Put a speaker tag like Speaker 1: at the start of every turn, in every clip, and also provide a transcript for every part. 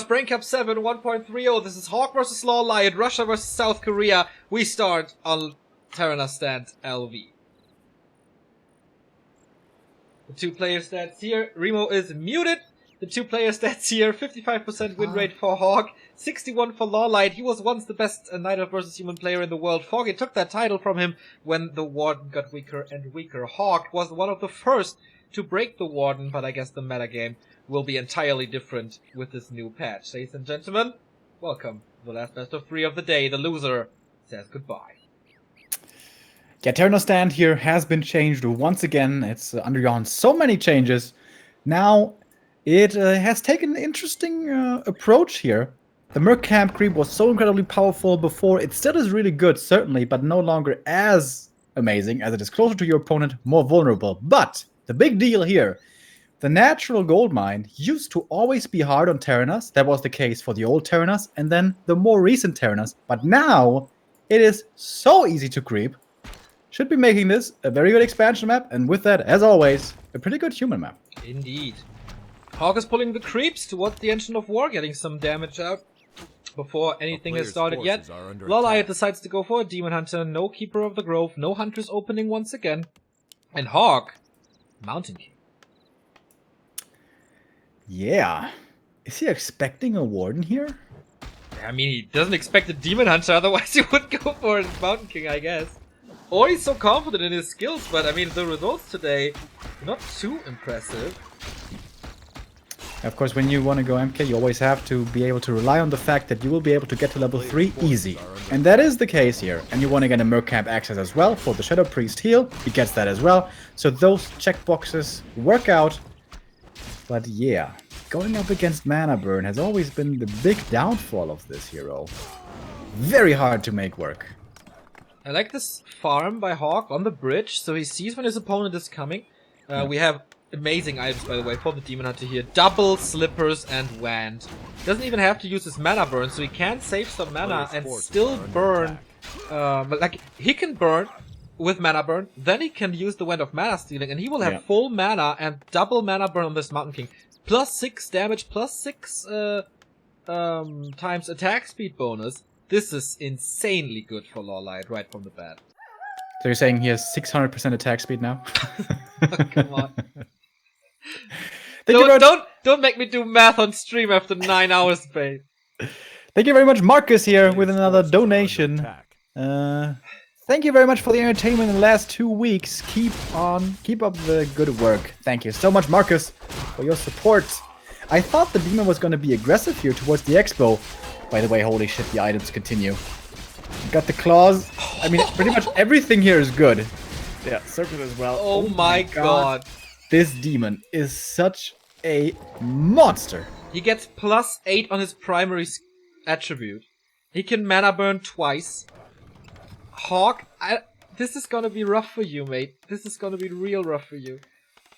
Speaker 1: Brain Cup 7 1.30. This is HawK versus LawLiet, Russia versus South Korea. We start on Terraner Stand LV. The two player stats here. Remo is muted. The two player stats here. 55% win rate for HawK. 61 for LawLiet. He was once the best Night Elf versus Human player in the world. Foggy took that title from him when the Warden got weaker and weaker. HawK was one of the first to break the Warden, but I guess the metagame will be entirely different with this new patch. Ladies and gentlemen, welcome to the last best of 3 of the day. The loser says goodbye.
Speaker 2: Yeah, Terraner Stand here has been changed once again. It's undergone so many changes. Now, it has taken an interesting approach here. The Merc Camp creep was so incredibly powerful before. It still is really good, certainly, but no longer as amazing as it is closer to your opponent, more vulnerable. But the big deal here, the natural gold mine used to always be hard on Terraners. That was the case for the old Terraners and then the more recent Terraners. But now it is so easy to creep. Should be making this a very good expansion map. And with that, as always, a pretty good human map.
Speaker 1: Indeed. HawK is pulling the creeps towards the Engine of War, getting some damage out before anything has started yet. LawLiet decides to go for a Demon Hunter. No Keeper of the Grove. No Hunters opening once again. And HawK, Mountain King.
Speaker 2: Yeah. Is he expecting a Warden here?
Speaker 1: I mean, he doesn't expect a Demon Hunter, otherwise he would go for a Mountain King, I guess. Or he's so confident in his skills, but I mean, the results today, not too impressive.
Speaker 2: Of course, when you want to go MK, you always have to be able to rely on the fact that you will be able to get to level 3 easy. And that is the case here. And you want to get a Merc Camp access as well for the Shadow Priest heal. He gets that as well. So those checkboxes work out. But yeah, going up against Mana Burn has always been the big downfall of this hero. Very hard to make work.
Speaker 1: I like this farm by HawK on the bridge, so he sees when his opponent is coming. We have amazing items, by the way, for the Demon Hunter here. Double Slippers and Wand. Doesn't even have to use his Mana Burn, so he can save some mana and still burn. Like, he can burn with Mana Burn, then he can use the Wand of Mana Stealing, and he will have full mana and double Mana Burn on this Mountain King. Plus 6 damage, plus 6 times attack speed bonus. This is insanely good for LawLiet right from the bat.
Speaker 2: So you're saying he has 600% attack speed now?
Speaker 1: Oh, come on. Don't make me do math on stream after 9 hours, babe.
Speaker 2: Thank you very much, Marcus, here with another donation. Thank you very much for the entertainment in the last 2 weeks. Keep up the good work. Thank you so much, Marcus, for your support. I thought the demon was going to be aggressive here towards the expo. By the way, holy shit, the items continue. Got the claws. I mean, pretty much everything here is good. Yeah, circle as well.
Speaker 1: Oh my god.
Speaker 2: This demon is such a monster.
Speaker 1: He gets plus 8 on his primary attribute. He can Mana Burn twice. HawK, this is gonna be rough for you, mate. This is gonna be real rough for you.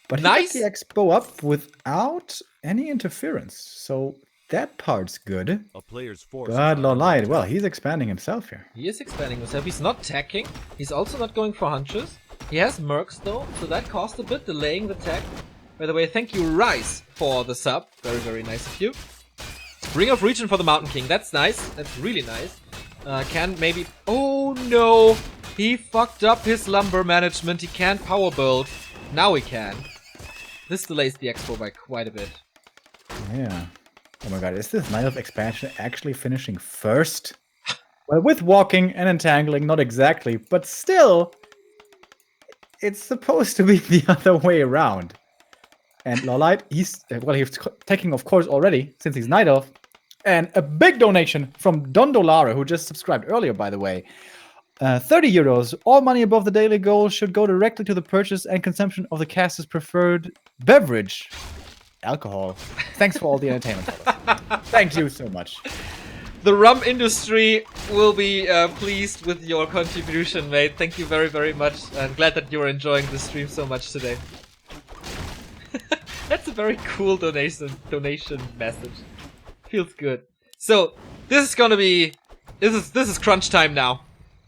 Speaker 2: But
Speaker 1: nice.
Speaker 2: He got the expo up without any interference, so that part's good. But LawLiet, well, he's expanding himself here.
Speaker 1: He is expanding himself. He's not tacking. He's also not going for hunches. He has mercs though, so that cost a bit, delaying the tech. By the way, thank you, Rice, for the sub. Very, very nice of you. Ring of Region for the Mountain King. That's nice. That's really nice. Can maybe... Oh no! He fucked up his lumber management. He can't power build. Now he can. This delays the expo by quite a bit.
Speaker 2: Yeah. Oh my god, is this Night Elf expansion actually finishing first? Well, with walking and entangling, not exactly, but still, it's supposed to be the other way around. And LawLiet, he's taking, of course, already, since he's Night Elf. And a big donation from Don Dollara, who just subscribed earlier, by the way. 30 euros. All money above the daily goal should go directly to the purchase and consumption of the caster's preferred beverage. Alcohol. Thanks for all the entertainment. Thank you so much.
Speaker 1: The rum industry will be pleased with your contribution, mate. Thank you very, very much. I'm glad that you're enjoying the stream so much today. That's a very cool donation message. Feels good. So this is gonna be this is crunch time now.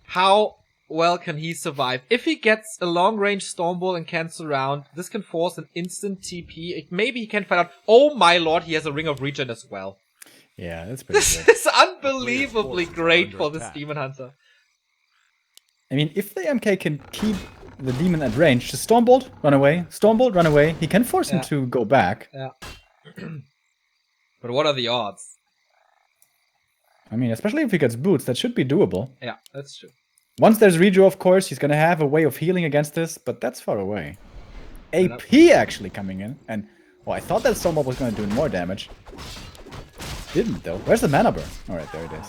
Speaker 1: How well can he survive? If he gets a long-range Stormbolt and can surround, this can force an instant TP. Maybe he can find out. Oh my lord, he has a Ring of Regen as well.
Speaker 2: Yeah, that's pretty
Speaker 1: This
Speaker 2: good.
Speaker 1: is unbelievably great for this Demon Hunter.
Speaker 2: I mean, if the MK can keep the demon at range, just Stormbolt, run away. Stormbolt, run away. He can force him to go back.
Speaker 1: Yeah. But what are the odds?
Speaker 2: I mean, especially if he gets boots, that should be doable.
Speaker 1: Yeah, that's true.
Speaker 2: Once there's redraw, of course, he's gonna have a way of healing against this, but that's far away. AP actually coming in, and well, I thought that Stormbolt was gonna do more damage. Didn't though. Where's the mana burn? Alright, there it is.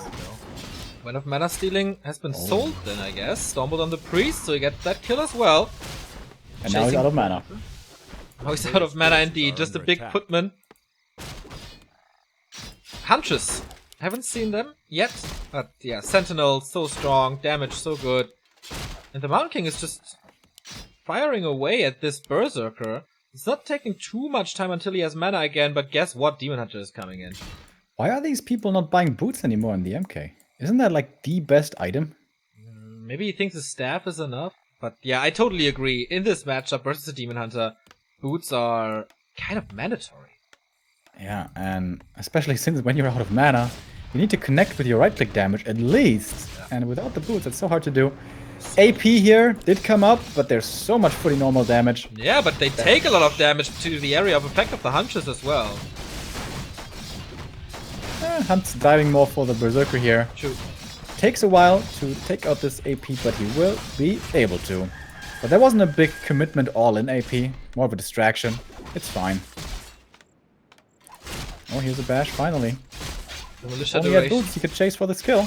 Speaker 1: When of mana stealing has been sold, then I guess. Stormbolt on the priest, so he gets that kill as well.
Speaker 2: And now he's out of mana.
Speaker 1: Now he's out of mana indeed, just a big footman. Huntress. Haven't seen them yet, but yeah, Sentinel, so strong, damage so good. And the Mountain King is just firing away at this Berserker. It's not taking too much time until he has mana again, but guess what? Demon Hunter is coming in.
Speaker 2: Why are these people not buying boots anymore in the MK? Isn't that like the best item?
Speaker 1: Maybe he thinks his staff is enough, but yeah, I totally agree. In this matchup versus the Demon Hunter, boots are kind of mandatory.
Speaker 2: Yeah, and especially since when you're out of mana, you need to connect with your right-click damage at least. Yeah. And without the boots, it's so hard to do. AP here did come up, but there's so much fully normal damage.
Speaker 1: Yeah, but they take a lot of damage to the area of effect of the Huntress as well.
Speaker 2: Hunt's diving more for the Berserker here.
Speaker 1: True.
Speaker 2: Takes a while to take out this AP, but he will be able to. But there wasn't a big commitment all in AP. More of a distraction. It's fine. Oh, here's a bash, finally. Only had boots, he could chase for this kill.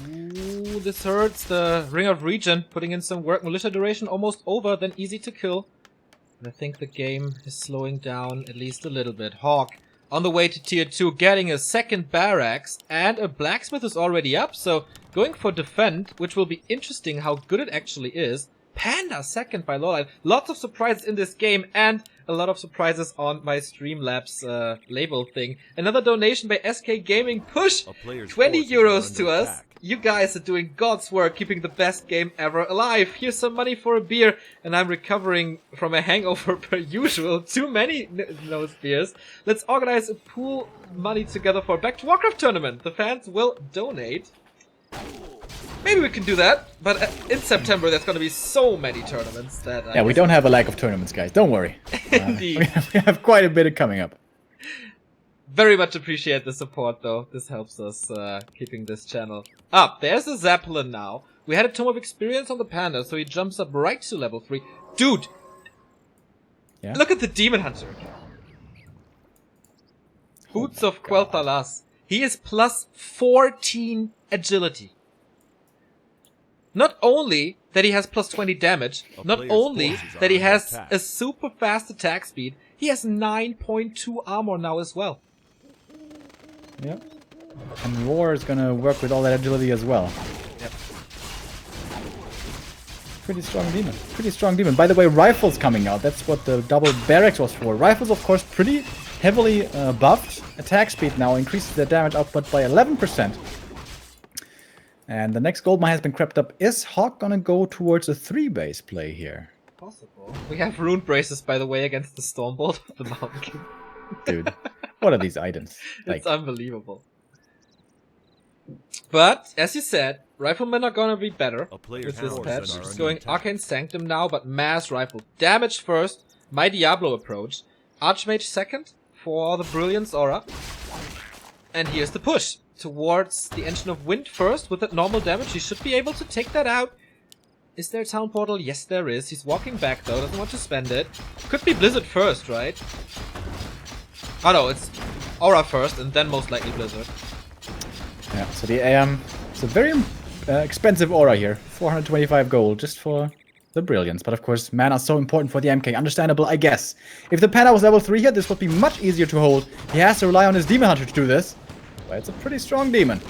Speaker 1: Ooh, this hurts. The Ring of Regen putting in some work. Militia duration almost over, then easy to kill. And I think the game is slowing down at least a little bit. HawK on the way to tier 2, getting a second barracks, and a blacksmith is already up, so going for defend, which will be interesting how good it actually is. Panda second by LawLiet. Lots of surprises in this game, and a lot of surprises on my Streamlabs label thing. Another donation by SK Gaming. Push 20 euros to us. You guys are doing God's work, keeping the best game ever alive. Here's some money for a beer, and I'm recovering from a hangover per usual. Too many nose beers. Let's organize a pool money together for a Back to Warcraft tournament. The fans will donate. Maybe we can do that, but in September there's gonna be so many tournaments that...
Speaker 2: Yeah, we don't have a lack of tournaments, guys. Don't worry.
Speaker 1: Indeed.
Speaker 2: We have quite a bit coming up.
Speaker 1: Very much appreciate the support, though. This helps us keeping this channel up. There's a Zeppelin now. We had a Tome of Experience on the Panda, so he jumps up right to level 3. Dude!
Speaker 2: Yeah?
Speaker 1: Look at the Demon Hunter. Boots of Quel'Thalas. He is plus 14 agility. Not only that he has plus 20 damage, not only that he has a super fast attack speed, he has 9.2 armor now as well.
Speaker 2: Yep. And Roar is gonna work with all that agility as well.
Speaker 1: Yep.
Speaker 2: Pretty strong demon. Pretty strong demon. By the way, rifles coming out. That's what the double barracks was for. Rifles, of course, pretty heavily buffed. Attack speed now increases their damage output by 11%. And the next gold mine has been crept up. Is HawK gonna go towards a 3-base play here?
Speaker 1: Possible. We have rune braces, by the way, against the Stormbolt of the Mountain King.
Speaker 2: Dude, what are these items?
Speaker 1: It's unbelievable. But, as you said, riflemen are gonna be better with this patch. Just going Arcane Sanctum now, but mass rifle. Damage first, my Diablo approach. Archmage second for the Brilliance Aura. And here's the push. Towards the Engine of Wind first with that normal damage. He should be able to take that out. Is there a town portal? Yes, there is. He's walking back though, doesn't want to spend it. Could be Blizzard first, right? Oh no, it's Aura first and then most likely Blizzard.
Speaker 2: Yeah, so it's a very expensive Aura here. 425 gold just for the Brilliance. But of course, mana is so important for the MK. Understandable, I guess. If the Panda was level 3 here, this would be much easier to hold. He has to rely on his Demon Hunter to do this. But it's a pretty strong demon.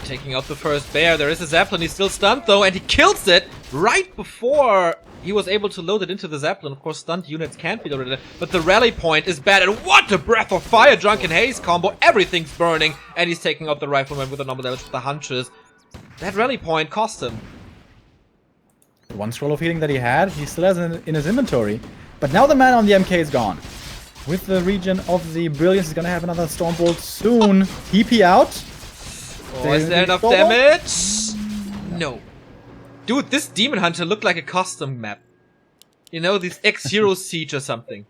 Speaker 1: Taking out the first bear. There is a Zeppelin. He's still stunned though, and he kills it right before he was able to load it into the Zeppelin. Of course, stunned units can't be loaded in, but the rally point is bad. And what a Breath of Fire, Drunken Haze combo. Everything's burning, and he's taking out the Rifleman with a normal damage with the Huntress. That rally point cost him.
Speaker 2: The one scroll of healing that he had, he still has in his inventory. But now the mana on the MK is gone. with the region of the Brilliance. He's gonna have another Stormbolt soon. TP out.
Speaker 1: Oh, is there enough damage? No. Dude, this Demon Hunter looked like a custom map. You know, this X-Hero Siege or something.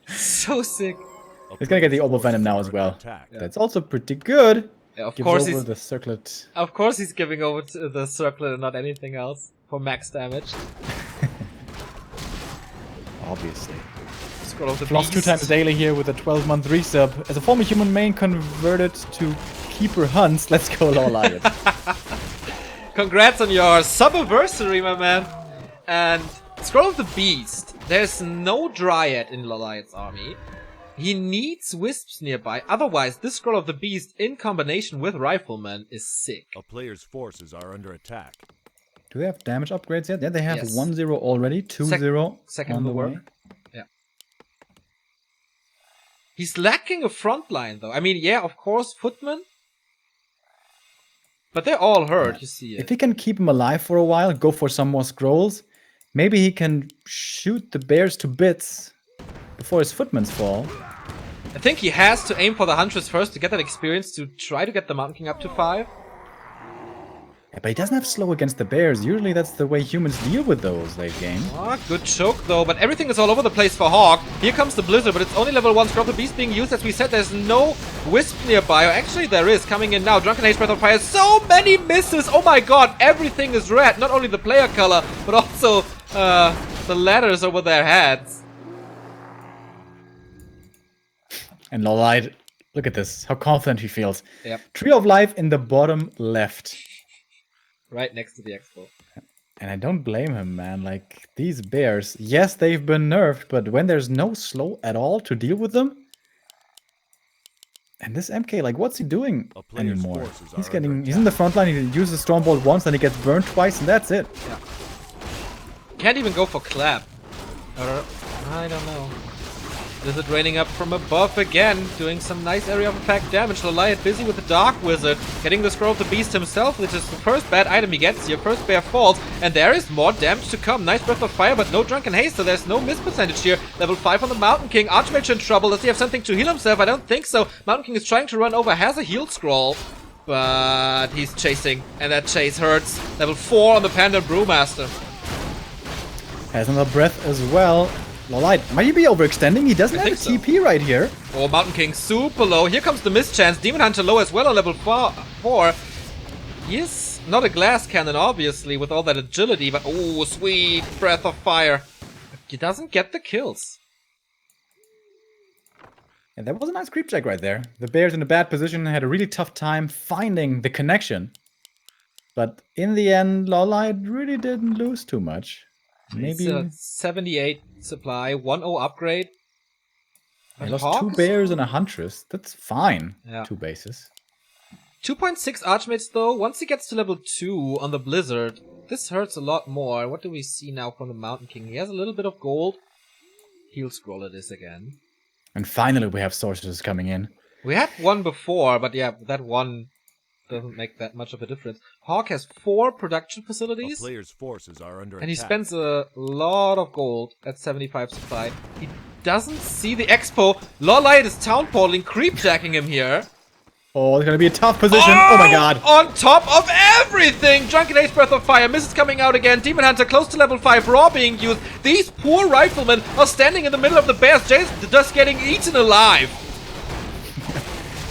Speaker 1: So sick.
Speaker 2: He's gonna get the Orb Venom now as well. Yeah. That's also pretty good.
Speaker 1: Yeah, of course
Speaker 2: he's the circlet.
Speaker 1: Of course he's giving over to the circlet and not anything else for max damage.
Speaker 2: Obviously.
Speaker 1: Scroll of the
Speaker 2: Floss 2 times daily here with a 12-month resub. As a former human main converted to Keeper Hunts, let's go LawLiet.
Speaker 1: Congrats on your sub-anniversary, my man. And Scroll of the Beast. There's no Dryad in LawLiet's army. He needs Wisps nearby, otherwise this Scroll of the Beast in combination with Rifleman is sick.
Speaker 3: A player's forces are under attack.
Speaker 2: Do they have damage upgrades yet? Yeah, they have
Speaker 1: Yes.
Speaker 2: 1-0 already, 2-0
Speaker 1: Second
Speaker 2: on
Speaker 1: in the
Speaker 2: the
Speaker 1: work.
Speaker 2: way.
Speaker 1: Yeah. He's lacking a front line though. I mean, yeah, of course, Footman. But they're all hurt, you see it.
Speaker 2: If he can keep him alive for a while, go for some more scrolls, maybe he can shoot the bears to bits before his footmans fall.
Speaker 1: I think he has to aim for the Huntress first to get that experience to try to get the Mountain King up to 5.
Speaker 2: Yeah, but he doesn't have slow against the bears. Usually that's the way humans deal with those late game.
Speaker 1: Oh, good choke though, but everything is all over the place for HawK. Here comes the Blizzard, but it's only level 1 Scroll of the Beast being used. As we said, there's no Wisp nearby. Or actually, there is coming in now. Drunken Haze, Breath of Fire. So many misses! Oh my god, everything is red. Not only the player color, but also the letters over their heads.
Speaker 2: And LawLiet, look at this, how confident he feels.
Speaker 1: Yep.
Speaker 2: Tree of Life in the bottom left.
Speaker 1: Right next to the Expo.
Speaker 2: And I don't blame him, man. Like, these bears, yes, they've been nerfed, but when there's no slow at all to deal with them... And this MK, like, what's he doing anymore? He's in the front line, he uses Stormbolt once, then he gets burned twice, and that's it.
Speaker 1: Yeah. Can't even go for clap. Or, I don't know. Blizzard raining up from above again, doing some nice area of effect damage. LawLiet busy with the Dark Wizard, getting the Scroll of the Beast himself, which is the first bad item he gets here. First bear falls, and there is more damage to come. Nice Breath of Fire, but no Drunken Haste, so there's no miss percentage here. Level 5 on the Mountain King. Archmage in trouble. Does he have something to heal himself? I don't think so. Mountain King is trying to run over, has a heal scroll, but he's chasing, and that chase hurts. Level 4 on the Panda Brewmaster.
Speaker 2: Has another breath as well. LawLiet, might he be overextending? He doesn't have a TP right here.
Speaker 1: Oh, Mountain King super low. Here comes the mischance. Demon Hunter low as well on level 4. He is not a glass cannon, obviously, with all that agility, but oh, sweet Breath of Fire. He doesn't get the kills.
Speaker 2: And that was a nice creep check right there. The bears in a bad position had a really tough time finding the connection. But in the end, LawLiet really didn't lose too much. Maybe
Speaker 1: it's a 78 supply, 1-0 upgrade.
Speaker 2: I lost 2 bears and a Huntress. That's fine.
Speaker 1: Yeah.
Speaker 2: 2 bases.
Speaker 1: 2.6 Archmages though. Once he gets to level 2 on the Blizzard, this hurts a lot more. What do we see now from the Mountain King? He has a little bit of gold. Heal scroll it is again.
Speaker 2: And finally we have sorcerers coming in.
Speaker 1: We had one before, but yeah, that one doesn't make that much of a difference. HawK has 4 production facilities.
Speaker 3: A player's forces are under
Speaker 1: and he
Speaker 3: attack.
Speaker 1: spends a lot of gold at 75 supply. He doesn't see the Expo. LawLiet is town portaling, creep jacking him here.
Speaker 2: Oh, it's gonna be a tough position. Oh my god.
Speaker 1: On top of everything! Drunken Ace Breath of Fire, misses coming out again. Demon Hunter close to level 5, Raw being used. These poor riflemen are standing in the middle of the bears, just getting eaten alive.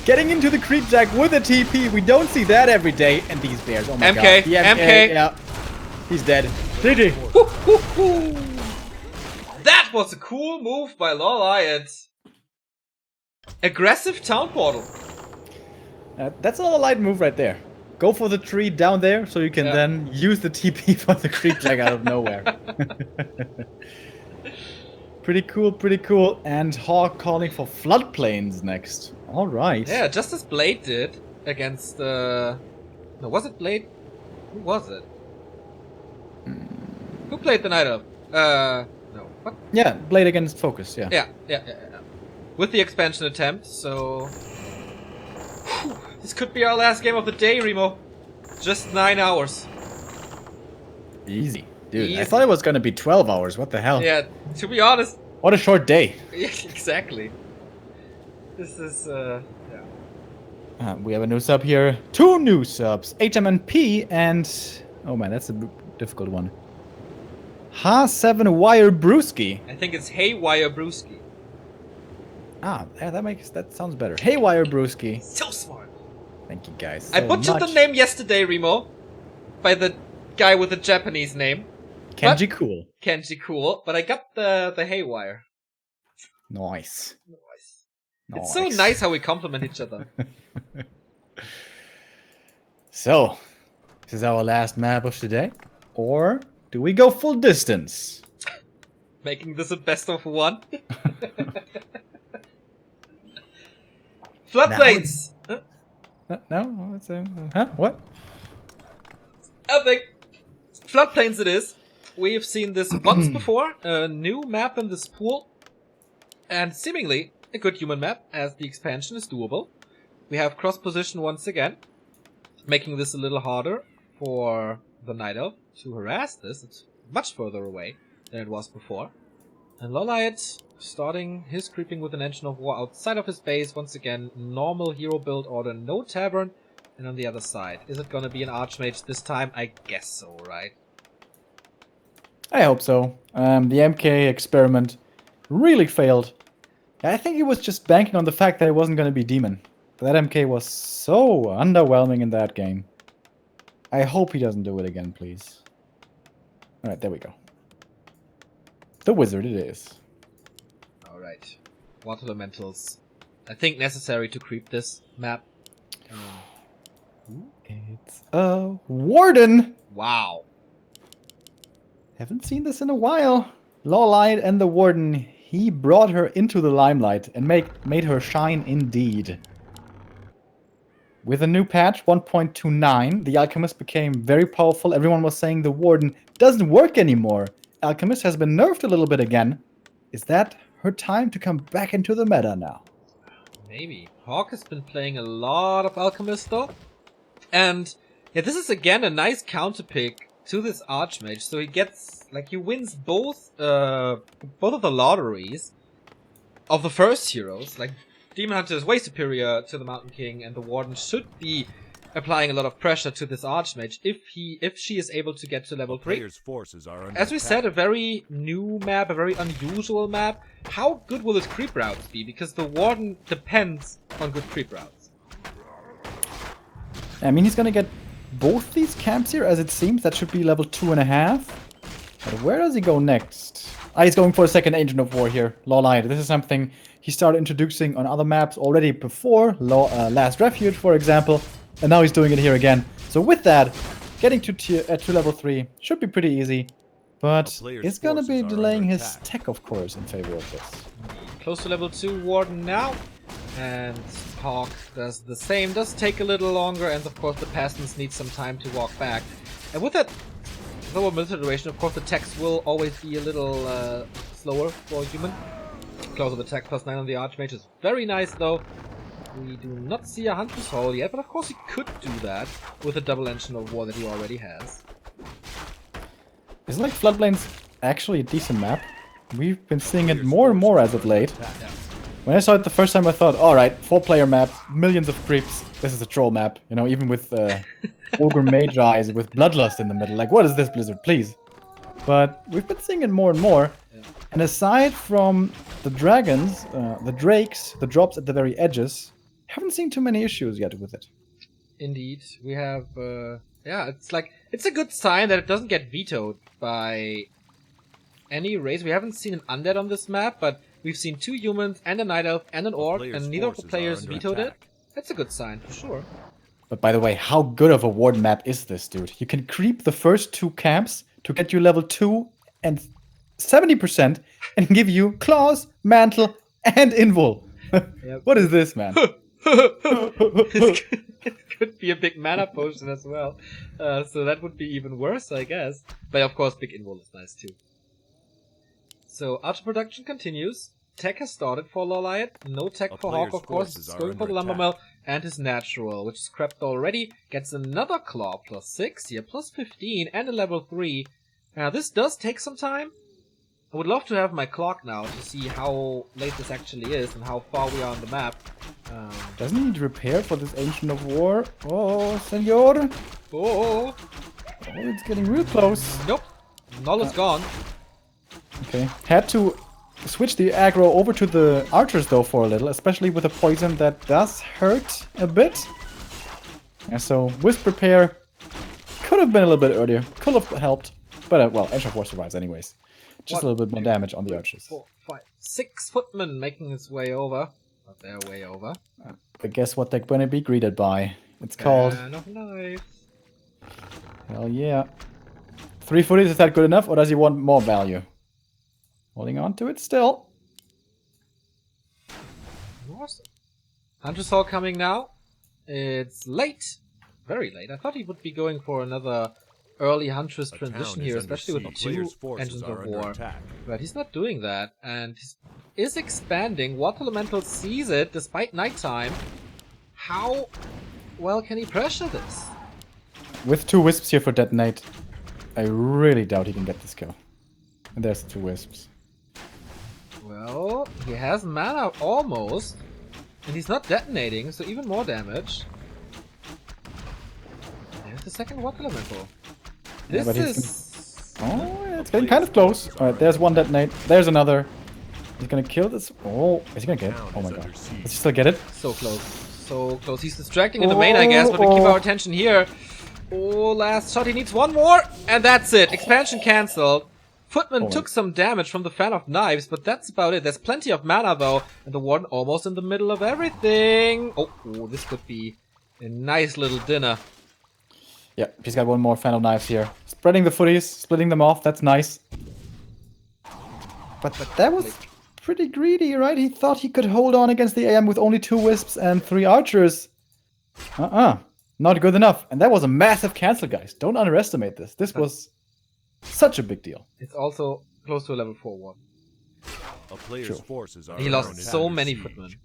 Speaker 2: Getting into the creep jack with a TP, we don't see that every day. And these bears, oh my god.
Speaker 1: MK,
Speaker 2: The
Speaker 1: MK.
Speaker 2: Yeah. He's dead. GG.
Speaker 1: That was a cool move by LawLiet. Aggressive town portal.
Speaker 2: That's a LawLiet move right there. Go for the tree down there so you can then use the TP for the creep jack out of nowhere. Pretty cool, pretty cool. And HawK calling for floodplains next. Alright.
Speaker 1: Yeah, just as Blade did against No, was it Blade? Who was it? Who played the Night Elf? No. What?
Speaker 2: Yeah, Blade against Focus, yeah.
Speaker 1: Yeah. With the expansion attempt, so... Whew. This could be our last game of the day, Remo. Just 9 hours.
Speaker 2: Easy. Dude,
Speaker 1: Easy.
Speaker 2: I thought it was gonna be 12 hours. What the hell?
Speaker 1: Yeah, to be honest,
Speaker 2: What a short day.
Speaker 1: Exactly. This is, yeah.
Speaker 2: We have a new sub here. 2 new subs. HMNP and... Oh man, that's a difficult one. Ha7 Brewski.
Speaker 1: I think it's Haywire Brewski.
Speaker 2: Ah, yeah, that sounds better. Haywire Brewski.
Speaker 1: So smart.
Speaker 2: Thank you guys.
Speaker 1: I
Speaker 2: so
Speaker 1: butchered the
Speaker 2: much.
Speaker 1: name yesterday, Remo. By the guy with the Japanese name.
Speaker 2: Kenji Cool.
Speaker 1: Kenji Cool. But I got the Haywire.
Speaker 2: Nice.
Speaker 1: It's so nice how we compliment each other.
Speaker 2: So, this is our last map of today. Or do we go full distance?
Speaker 1: Making this a best of one. Floodplains! Huh?
Speaker 2: No? It's huh? What?
Speaker 1: I think Floodplains it is. We have seen this once before. A new map in this pool. And seemingly a good human map, as the expansion is doable. We have cross position once again, making this a little harder for the Night Elf to harass this. It's much further away than it was before. And LawLiet starting his creeping with an engine of war outside of his base. Once again, normal hero build order, no tavern. And on the other side, is it gonna be an Archmage this time? I guess so, right?
Speaker 2: I hope so. The MK experiment really failed. I think he was just banking on the fact that it wasn't going to be Demon. That MK was so underwhelming in that game. I hope he doesn't do it again, please. Alright, there we go. The wizard it is.
Speaker 1: Alright. Water elementals. I think necessary to creep this map.
Speaker 2: It's a warden!
Speaker 1: Wow.
Speaker 2: Haven't seen this in a while. LawLiet and the warden, he brought her into the limelight and made her shine indeed. With a new patch, 1.29, the Alchemist became very powerful. Everyone was saying the warden doesn't work anymore. Alchemist has been nerfed a little bit again. Is that her time to come back into the meta now?
Speaker 1: Maybe. HawK has been playing a lot of Alchemist though. And yeah, this is again a nice counter pick to this Archmage. So he gets, like, he wins both of the lotteries of the first heroes. Like, Demon Hunter is way superior to the Mountain King, and the Warden should be applying a lot of pressure to this Archmage if she is able to get to level 3.
Speaker 3: Player's forces are under
Speaker 1: As we
Speaker 3: attack.
Speaker 1: said, a very new map, a very unusual map. How good will his creep routes be? Because the Warden depends on good creep routes.
Speaker 2: I mean, he's gonna get both these camps here, as it seems. That should be level 2.5. But where does he go next? Ah, he's going for a second Agent of War here. LawLiet. This is something he started introducing on other maps already before. Last Refuge, for example. And now he's doing it here again. So with that, getting to level 3 should be pretty easy. But it's gonna be delaying his tech, of course, in favor of this.
Speaker 1: Close to level 2 Warden now. And HawK does the same. Does take a little longer, and of course the peasants need some time to walk back. And with that lower military duration, of course the techs will always be a little slower for a human. Close of attack +9 on the Archmage is very nice though. We do not see a Hunter's Hole yet, but of course he could do that with a double engine of war that he already has.
Speaker 2: Isn't like Floodplains actually a decent map? We've been seeing it more and more as of late.
Speaker 1: Yeah.
Speaker 2: When I saw it the first time, I thought, alright, 4-player map, millions of creeps, this is a troll map. You know, even with Ogre Magi with Bloodlust in the middle. Like, what is this, Blizzard, please? But we've been seeing it more and more.
Speaker 1: Yeah.
Speaker 2: And aside from the dragons, the drakes, the drops at the very edges, haven't seen too many issues yet with it.
Speaker 1: Indeed. We have, yeah, it's like, it's a good sign that it doesn't get vetoed by any race. We haven't seen an undead on this map, but we've seen 2 humans and a night elf and an orc, and neither of the players vetoed it. That's a good sign, for sure.
Speaker 2: But by the way, how good of a warden map is this, dude? You can creep the first 2 camps to get you level 2 and 70% and give you claws, mantle, and invul.
Speaker 1: Yep.
Speaker 2: What is this, man?
Speaker 1: It could be a big mana potion as well. So that would be even worse, I guess. But of course, big invul is nice too. So, Archer production continues. Tech has started for LawLiet. No tech for HawK, of course. It's going for the Lumber Mill and his natural, which is crept already. Gets another claw, +6 here, +15, and a level 3. Now, this does take some time. I would love to have my clock now to see how late this actually is and how far we are on the map.
Speaker 2: Doesn't he need repair for this Ancient of War? Oh, senor!
Speaker 1: Oh,
Speaker 2: Oh, it's getting real close.
Speaker 1: nope. Null is gone.
Speaker 2: Okay. Had to switch the aggro over to the archers though for a little, especially with the poison that does hurt a bit. And so Wisp repair could have been a little bit earlier. Could have helped. But well, Ancient of War survives anyways. Just a little bit more damage on the archers.
Speaker 1: 4, 5, 6 footmen making its way over. But they're way over.
Speaker 2: But guess what they're going to be greeted by? It's called...
Speaker 1: Man of Knives.
Speaker 2: Hell yeah. 3 footies, is that good enough? Or does he want more value? Holding on to it still.
Speaker 1: Awesome. Hunter's Hawk coming now. It's late. Very late. I thought he would be going for another early Huntress transition here, especially with 2 Engines of War. But he's not doing that. And he is expanding. Water Elemental sees it despite nighttime. How well can he pressure this?
Speaker 2: With 2 Wisps here for Detonate, I really doubt he can get this kill. And there's 2 Wisps.
Speaker 1: Well, he has mana almost. And he's not detonating, so even more damage. There's the second Water Elemental.
Speaker 2: Yeah,
Speaker 1: This
Speaker 2: but
Speaker 1: is...
Speaker 2: Oh, it's getting kind of close. Alright, there's 1 Detonate. There's another. He's gonna kill this. Oh, is he gonna get it? Oh my god. Does he still get it?
Speaker 1: So close. So close. He's distracting in the main, I guess, but we keep our attention here. Oh, last shot. He needs 1 more. And that's it. Expansion cancelled. Footman took some damage from the Fan of Knives, but that's about it. There's plenty of mana, though. And the Warden almost in the middle of everything. Oh, this could be a nice little dinner.
Speaker 2: Yeah, he's got 1 more Fan of Knives here. Spreading the footies, splitting them off. That's nice. But that was pretty greedy, right? He thought he could hold on against the AM with only 2 Wisps and 3 Archers. Not good enough. And that was a massive cancel, guys. Don't underestimate this. This was such a big deal.
Speaker 1: It's also close to a level 4 one.
Speaker 3: A player's forces are
Speaker 1: He lost
Speaker 3: under
Speaker 1: so many
Speaker 3: siege.
Speaker 1: footmen.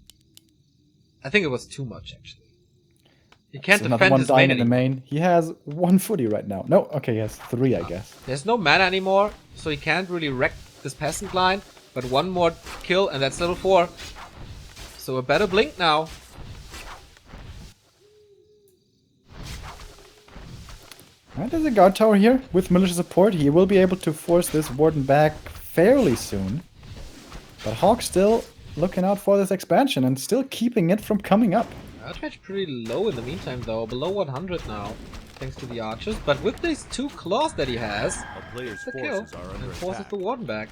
Speaker 1: I think it was too much, actually. He can't
Speaker 2: So another
Speaker 1: defend
Speaker 2: one
Speaker 1: his
Speaker 2: dying
Speaker 1: main
Speaker 2: in the
Speaker 1: anymore.
Speaker 2: main. He has 1 footy right now. No, okay, he has 3, I guess.
Speaker 1: There's no mana anymore, so he can't really wreck this peasant line. But 1 more kill, and that's level 4. So a better blink now.
Speaker 2: Alright, there's a guard tower here with militia support. He will be able to force this warden back fairly soon. But HawK still looking out for this expansion and still keeping it from coming up.
Speaker 1: Outrage pretty low in the meantime, though. Below 100 now, thanks to the archers. But with these 2 claws that he has,
Speaker 3: A player's
Speaker 1: the kill.
Speaker 3: forces are under
Speaker 1: And forces
Speaker 3: attack.
Speaker 1: the warden back.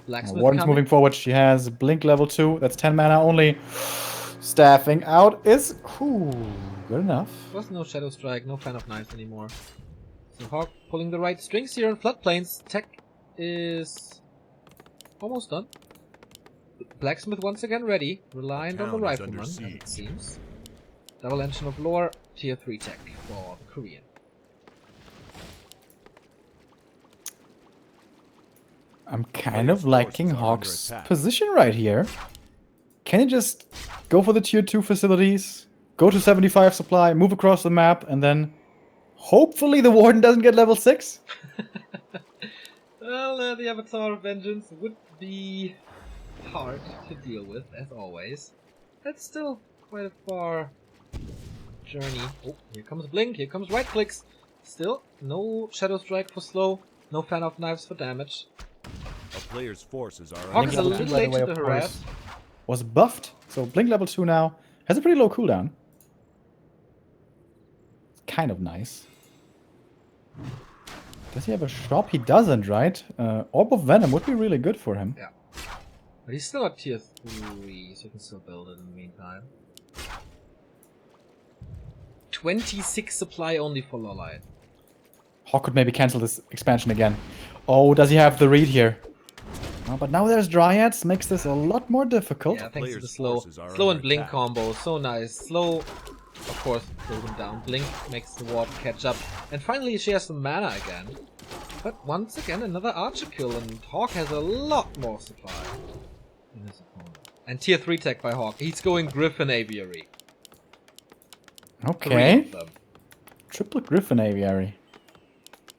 Speaker 1: Blacksmith
Speaker 2: Warden's
Speaker 1: coming.
Speaker 2: moving forward. She has blink level 2. That's 10 mana only. Staffing out is good enough.
Speaker 1: There was no Shadow Strike, no Fan of Knives anymore. So HawK pulling the right strings here in Floodplains. Tech is almost done. Blacksmith once again ready, reliant on the
Speaker 3: Town is
Speaker 1: rifleman,
Speaker 3: under
Speaker 1: as it
Speaker 3: siege.
Speaker 1: seems. Double Engine of Lore, tier 3 tech for the Korean.
Speaker 2: I'm kind of
Speaker 3: Player's
Speaker 2: liking
Speaker 3: forces are under
Speaker 2: HawK's
Speaker 3: attack.
Speaker 2: position right here. Can he just go for the tier 2 facilities, go to 75 supply, move across the map, and then hopefully the warden doesn't get level 6?
Speaker 1: Well, the Avatar of Vengeance would be hard to deal with, as always. That's still quite a far journey. Oh, here comes Blink, here comes right clicks. Still, no Shadow Strike for slow, no Fan of Knives for damage.
Speaker 3: A player's forces are
Speaker 1: HawK
Speaker 3: under
Speaker 1: is a
Speaker 2: level
Speaker 1: little
Speaker 2: two, by the
Speaker 1: late
Speaker 2: way,
Speaker 1: to
Speaker 2: of
Speaker 1: the
Speaker 2: course.
Speaker 1: harass.
Speaker 2: Was buffed, so blink level 2 now. Has a pretty low cooldown. It's kind of nice. Does he have a shop? He doesn't, right? Orb of Venom would be really good for him.
Speaker 1: Yeah. But he's still at tier 3, so you can still build it in the meantime. 26 supply only for LawLiet.
Speaker 2: HawK could maybe cancel this expansion again. Oh, does he have the read here? Oh, but now there's Dryads, makes this a lot more difficult.
Speaker 1: Yeah, thanks to the
Speaker 3: Player's
Speaker 1: slow
Speaker 3: forces are
Speaker 1: and
Speaker 3: under
Speaker 1: blink
Speaker 3: attack.
Speaker 1: combo. So nice. Slow, of course, build him down. Blink makes the ward catch up. And finally she has some mana again. But once again, another archer kill, and HawK has a lot more supply than his opponent. And tier 3 tech by HawK. He's going Griffin Aviary. 3
Speaker 2: Okay.
Speaker 1: of them.
Speaker 2: Triple Griffin Aviary.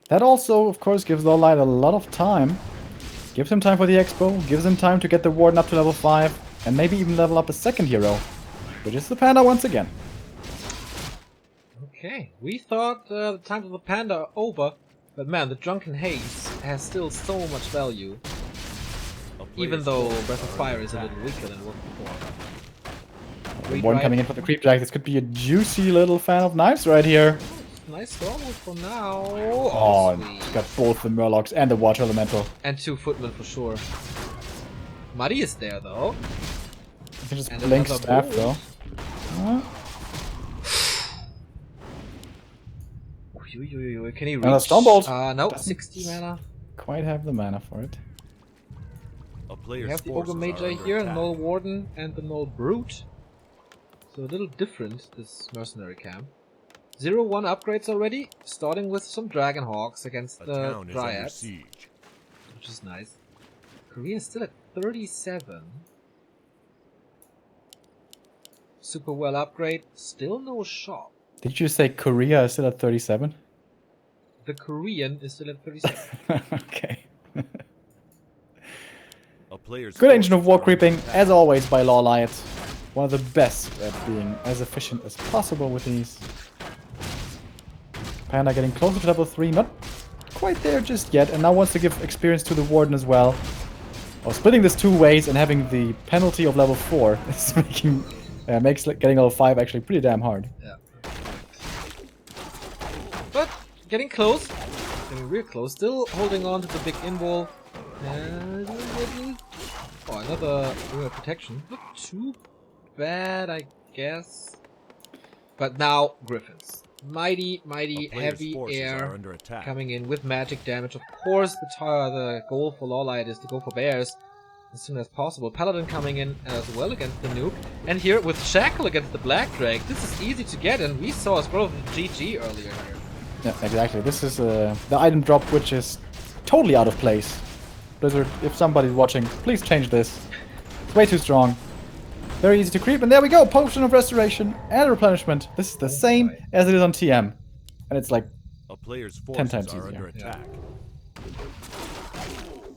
Speaker 2: That also, of course, gives LawLiet a lot of time Gives him time for the expo, gives him time to get the Warden up to level 5, and maybe even level up a second hero, which is the Panda once again.
Speaker 1: Okay, we thought the times of the Panda are over, but man, the Drunken Haze has still so much value. Even though Breath of Fire is a little weaker than it was before.
Speaker 2: Warden coming in for the creep drag. This could be a juicy little fan of knives right here.
Speaker 1: Nice storm move for now.
Speaker 2: Oh,
Speaker 1: sweet.
Speaker 2: got both the Murlocs and the Water Elemental.
Speaker 1: And 2 footmen for sure. Muddy is there though.
Speaker 2: You can just
Speaker 1: And
Speaker 2: blink
Speaker 1: another
Speaker 2: staff
Speaker 1: bull.
Speaker 2: though.
Speaker 1: Can he reach?
Speaker 2: Another Stormbolt.
Speaker 1: No,
Speaker 2: Doesn't
Speaker 1: 60 mana.
Speaker 2: Quite have the mana for it.
Speaker 3: A
Speaker 1: We
Speaker 3: player's
Speaker 1: have the
Speaker 3: forces
Speaker 1: Ogre
Speaker 3: are
Speaker 1: Magi
Speaker 3: under
Speaker 1: here,
Speaker 3: attack.
Speaker 1: Null Warden, and the Null Brute. So a little different, this mercenary camp. 0-1 upgrades already, starting with some Dragon Hawks against
Speaker 3: A
Speaker 1: the
Speaker 3: town is under
Speaker 1: Dryads,
Speaker 3: siege.
Speaker 1: which is nice. Korea is still at 37. Super well upgrade, still no shop.
Speaker 2: Did you say Korea is still at 37?
Speaker 1: The Korean is still at 37.
Speaker 2: Okay.
Speaker 3: A player's
Speaker 2: Good Ancient of
Speaker 3: forces
Speaker 2: War
Speaker 3: are under
Speaker 2: creeping,
Speaker 3: attack.
Speaker 2: as always, by LawLiet. One of the best at being as efficient as possible with these. Panda getting closer to level 3, not quite there just yet, and now wants to give experience to the Warden as well. Well, splitting this 2 ways and having the penalty of level 4 is makes getting level 5 actually pretty damn hard.
Speaker 1: Yeah. But getting close. Getting real close. Still holding on to the big invul. Oh, another Ring of Protection. Not too bad, I guess. But now Griffins. Mighty,
Speaker 3: A
Speaker 1: mighty,
Speaker 3: player's
Speaker 1: heavy
Speaker 3: forces are
Speaker 1: air
Speaker 3: under attack.
Speaker 1: coming in with magic damage. Of course, the goal for LawLiet is to go for bears as soon as possible. Paladin coming in as well against the nuke. And here with Shackle against the Black Drake, this is easy to get, and we saw a scroll of the GG earlier here.
Speaker 2: Yeah, exactly. This is the item drop which is totally out of place. Blizzard, if somebody's watching, please change this. It's way too strong. Very easy to creep, and there we go! Potion of Restoration and Replenishment. This is the same
Speaker 1: boy.
Speaker 2: as it is on TM. And it's like
Speaker 3: A player's
Speaker 2: 10
Speaker 3: forces
Speaker 2: times
Speaker 3: are
Speaker 2: easier.
Speaker 3: under attack.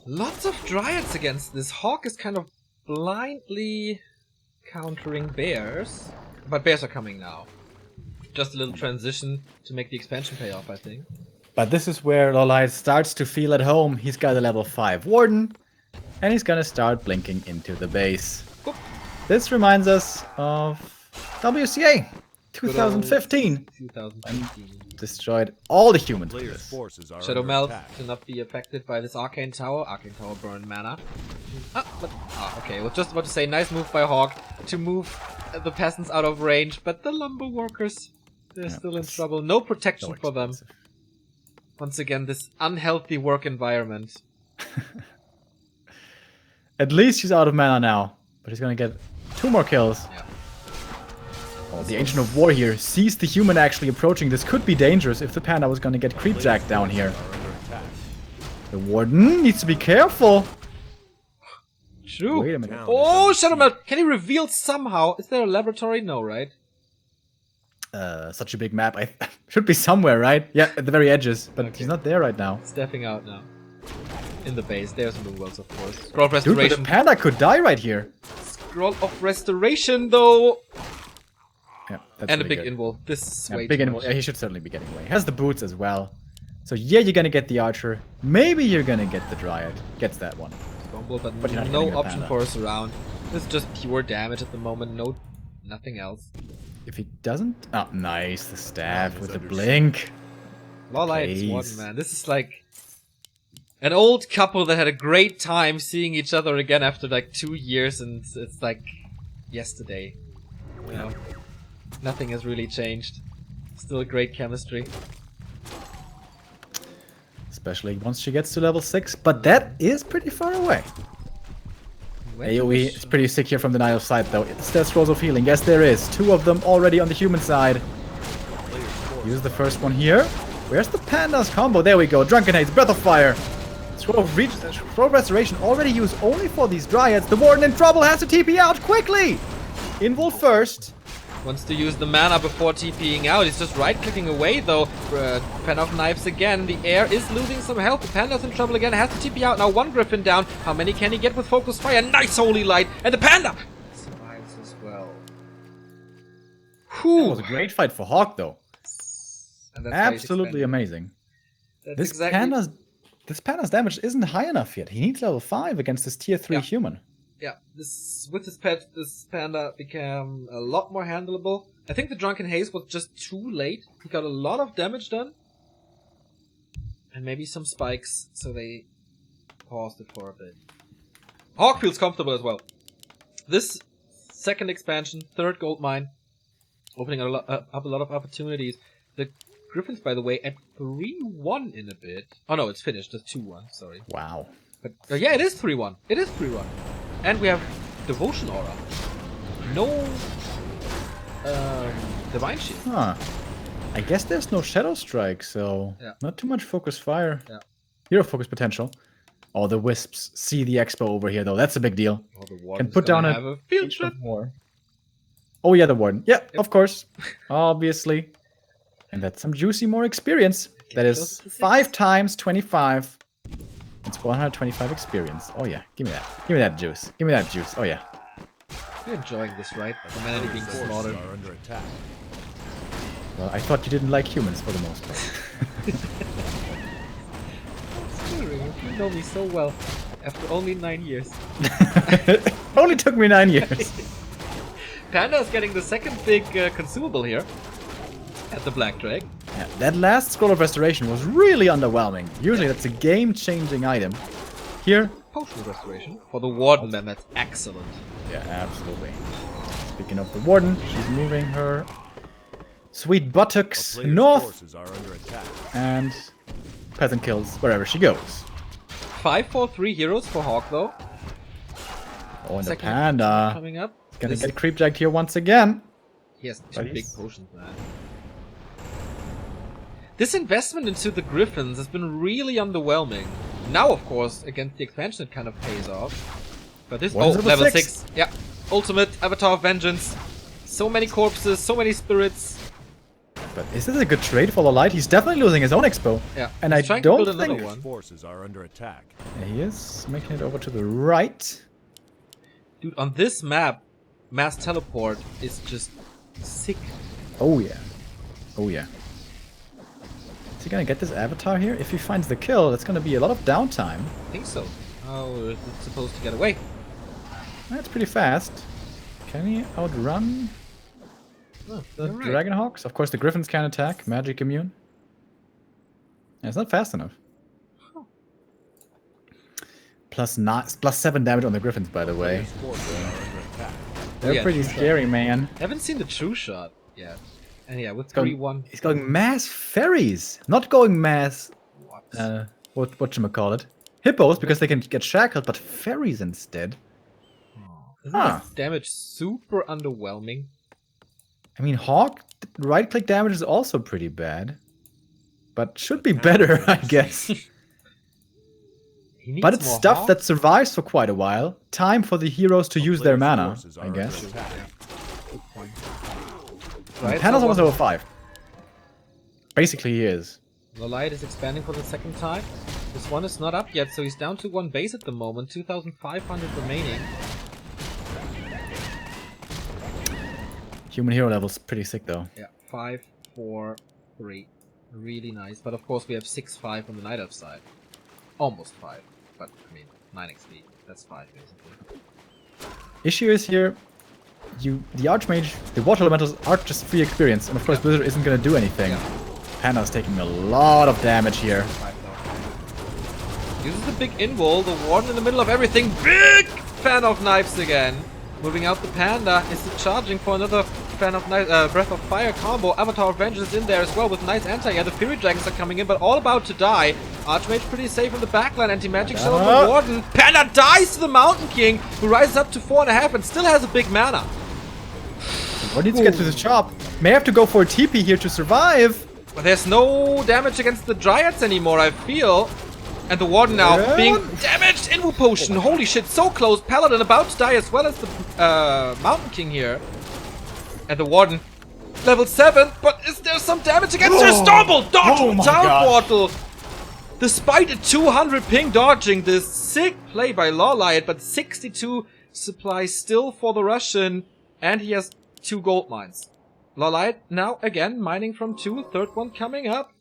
Speaker 1: Lots of Dryads against this. HawK is kind of blindly countering bears. But bears are coming now. Just a little transition to make the expansion pay off, I think.
Speaker 2: But this is where LawLiet starts to feel at home. He's got a level 5 Warden, and he's gonna start blinking into the base.
Speaker 1: Oop.
Speaker 2: This reminds us of WCA 2015.
Speaker 1: 2015.
Speaker 2: Destroyed all the humans with
Speaker 3: Player's
Speaker 2: this.
Speaker 3: forces are
Speaker 1: Shadow
Speaker 3: under
Speaker 1: Melt
Speaker 3: attack.
Speaker 1: to not be affected by this Arcane Tower. Arcane Tower burn mana. Okay, I was just about to say, nice move by HawK to move the peasants out of range, but the lumber workers, they're still in trouble. No protection
Speaker 2: So
Speaker 1: for them.
Speaker 2: expensive.
Speaker 1: Once again, this unhealthy work environment.
Speaker 2: At least he's out of mana now, but he's gonna get 2 more kills.
Speaker 1: Yeah.
Speaker 2: Oh, the Ancient of War here sees the human actually approaching. This could be dangerous if the Panda was gonna get creep jacked down here.
Speaker 3: Are under attack.
Speaker 2: The Warden needs to be careful.
Speaker 1: True.
Speaker 2: Wait a minute.
Speaker 3: Town
Speaker 1: Oh,
Speaker 3: is
Speaker 1: Shadow
Speaker 3: under
Speaker 1: Melt! Can he reveal somehow? Is there a laboratory? No, right?
Speaker 2: Such a big map. I should be somewhere, right? Yeah, at the very edges, but he's not there right now.
Speaker 1: Stepping out now. In the base. There's Moon Worlds, of course. Scroll of
Speaker 2: Dude, but the
Speaker 1: Restoration.
Speaker 2: Panda could die right here.
Speaker 1: Scroll of Restoration, though!
Speaker 2: Yeah, that's
Speaker 1: And a
Speaker 2: really
Speaker 1: big
Speaker 2: good.
Speaker 1: invul. This is
Speaker 2: Yeah,
Speaker 1: way
Speaker 2: big
Speaker 1: too
Speaker 2: invul.
Speaker 1: much.
Speaker 2: Yeah, he should certainly be getting away. Has the boots as well. So yeah, you're gonna get the Archer. Maybe you're gonna get the Dryad. Gets that one.
Speaker 1: Combo, but
Speaker 2: But you're not
Speaker 1: no
Speaker 2: getting a
Speaker 1: option
Speaker 2: Panda.
Speaker 1: for a surround. This is just pure damage at the moment. No, nothing else.
Speaker 2: If he doesn't... Oh, nice. The staff
Speaker 3: Town is
Speaker 2: with the
Speaker 3: under
Speaker 2: blink.
Speaker 1: LawLiet is one,
Speaker 2: Please.
Speaker 1: man. This is like an old couple that had a great time seeing each other again after like 2 years, and it's like yesterday. You know, nothing has really changed. Still great chemistry.
Speaker 2: Especially once she gets to level 6. But that is pretty far away. AoE is pretty sick here from the Nile side, though. Is there Scrolls of Healing? Yes, there is. 2 of them already on the human side.
Speaker 3: player's forces.
Speaker 2: Use the first one here. Where's the Panda's combo? There we go. Drunken Haze, Breath of Fire. Scroll of Restoration already used only for these Dryads. The Warden in trouble has to TP out quickly. Invul first.
Speaker 1: Wants to use the mana before TPing out. He's just right-clicking away though. Pen of Knives again. The air is losing some health. The Panda's in trouble again. Has to TP out. Now one Griffin down. How many can he get with Focus Fire? Nice Holy Light. And the Panda survives as well.
Speaker 2: That was a great fight for HawK though.
Speaker 1: And that's why he's
Speaker 2: Absolutely
Speaker 1: expanding.
Speaker 2: amazing.
Speaker 1: That's
Speaker 2: This Panda's damage isn't high enough yet. He needs level 5 against this tier 3 human.
Speaker 1: Yeah, with his pet, this Panda became a lot more handleable. I think the Drunken Haze was just too late. He got a lot of damage done. And maybe some spikes, so they paused it for a bit. HawK feels comfortable as well. This second expansion, third gold mine, opening up a lot of opportunities. The Griffins, by the way, at 3-1 in a bit. Oh no, it's finished. It's 2-1, sorry.
Speaker 2: Wow.
Speaker 1: But yeah, it is 3-1. It is 3-1. And we have Devotion Aura. No Divine Shield.
Speaker 2: Huh. I guess there's no Shadow Strike, so not too much Focus Fire.
Speaker 1: Yeah.
Speaker 2: Hero Focus potential. Oh, the Wisps see the Expo over here, though. That's a big deal.
Speaker 1: Oh, the
Speaker 2: Can
Speaker 1: Warden's
Speaker 2: put down
Speaker 1: gonna have a field trip.
Speaker 2: more. Oh yeah, the Warden. Yeah, of course. Obviously. And that's some juicy more experience. That is 5 times 25. It's 125 experience. Oh yeah, give me that. Give me that juice. Give me that juice. Oh yeah.
Speaker 1: You're enjoying this, right? Humanity being
Speaker 3: Forces
Speaker 1: slaughtered.
Speaker 3: are under attack.
Speaker 2: Well, I thought you didn't like humans for the most part.
Speaker 1: You know me so well. After only 9 years.
Speaker 2: Only took me 9 years.
Speaker 1: Panda is getting the second big consumable here. At the Black Drake.
Speaker 2: Yeah, that last Scroll of Restoration was really underwhelming. Usually that's a game-changing item. Here...
Speaker 1: Potion of Restoration. For the Warden then, that's excellent.
Speaker 2: Yeah, absolutely. Speaking of the Warden, she's moving her sweet buttocks
Speaker 3: A player's
Speaker 2: north
Speaker 3: forces are under attack.
Speaker 2: and peasant kills wherever she goes.
Speaker 1: 5-4-3 heroes for HawK though.
Speaker 2: Oh, and the
Speaker 1: Second
Speaker 2: Panda
Speaker 1: coming up.
Speaker 2: gonna get creepjacked here once again.
Speaker 1: He has 2
Speaker 2: But
Speaker 1: big
Speaker 2: he's-
Speaker 1: potions, man. This investment into the Griffins has been really underwhelming. Now, of course, against the expansion, it kind of pays off. But this
Speaker 2: What is level
Speaker 1: level
Speaker 2: 6?
Speaker 1: 6. Yeah, ultimate Avatar of Vengeance. So many corpses, so many spirits.
Speaker 2: But is this a good trade for LawLiet? He's definitely losing his own expo.
Speaker 1: Yeah,
Speaker 2: And
Speaker 1: he's
Speaker 2: I
Speaker 1: trying to
Speaker 2: don't
Speaker 1: build another
Speaker 2: think...
Speaker 1: one.
Speaker 3: Forces are under attack.
Speaker 2: Yeah, he is making it over to the right.
Speaker 1: Dude, on this map, mass teleport is just sick.
Speaker 2: Oh yeah. Oh yeah. Is he gonna get this Avatar here? If he finds the kill, that's gonna be a lot of downtime.
Speaker 1: I think so. Oh, it's supposed to get away.
Speaker 2: That's pretty fast. Can he outrun
Speaker 1: Oh,
Speaker 2: the
Speaker 1: you're right.
Speaker 2: Dragonhawks? Of course, the Griffins can attack. Magic immune. Yeah, it's not fast enough. Plus 7 damage on the Griffins, by the way.
Speaker 3: Player's forces are under attack.
Speaker 2: They're
Speaker 1: yeah,
Speaker 2: pretty
Speaker 1: true shot.
Speaker 2: scary, man.
Speaker 1: Haven't seen the true shot yet. And yeah, with
Speaker 2: Going-
Speaker 1: 3-1.
Speaker 2: He's going mass fairies, not going mass.
Speaker 1: What?
Speaker 2: Whatchamacallit? Hippos, because they can get shackled, but fairies instead.
Speaker 1: Isn't
Speaker 2: Huh.
Speaker 1: that damage super underwhelming?
Speaker 2: I mean, HawK right-click damage is also pretty bad, but should be better, I guess.
Speaker 1: He needs
Speaker 2: But it's
Speaker 1: more
Speaker 2: stuff
Speaker 1: HawK.
Speaker 2: that survives for quite a while. Time for the heroes to use their
Speaker 3: Player's
Speaker 2: mana,
Speaker 3: forces
Speaker 2: I
Speaker 3: are
Speaker 2: guess.
Speaker 3: under attack.
Speaker 1: Good point.
Speaker 2: Right, Panda's
Speaker 1: so
Speaker 2: almost over 5. Basically, he is.
Speaker 1: LawLiet is expanding for the second time. This one is not up yet, so he's down to 1 base at the moment. 2,500 remaining.
Speaker 2: Human hero level's pretty sick, though.
Speaker 1: Yeah, 5, 4, 3. Really nice. But of course we have 6-5 on the Night Elf side. Almost 5. But, I mean, 9 XP. That's 5, basically.
Speaker 2: Issue is here, the Archmage, the Water Elementals are just free experience, and of course Blizzard isn't gonna do anything.
Speaker 1: Yeah.
Speaker 2: Panda's taking a lot of damage here.
Speaker 1: 5,000. Uses the big invul, the Warden in the middle of everything. Big fan of knives again. Moving out the Panda. Is he charging for another fan of knife, Breath of Fire combo? Avatar of Vengeance is in there as well with nice anti. Yeah, the Fury Dragons are coming in, but all about to die. Archmage pretty safe in the backline. Anti-magic shell on the Warden. Panda dies to the Mountain King, who rises up to 4.5 and still has a big mana.
Speaker 2: What needs to get to the chop? May have to go for a TP here to survive.
Speaker 1: But there's no damage against the Dryads anymore, I feel. And the Warden now
Speaker 2: Yeah.
Speaker 1: being damaged. Invu Potion. Holy shit, so close. Paladin about to die as well as the Mountain King here. And the Warden, level 7, but is there some damage against her? Stormbolt dodge
Speaker 2: Oh my
Speaker 1: town
Speaker 2: God.
Speaker 1: portal! Despite a 200 ping dodging, this sick play by LawLiet, but 62 supply still for the Russian, and he has 2 gold mines. LawLiet now again mining from 2, third one coming up.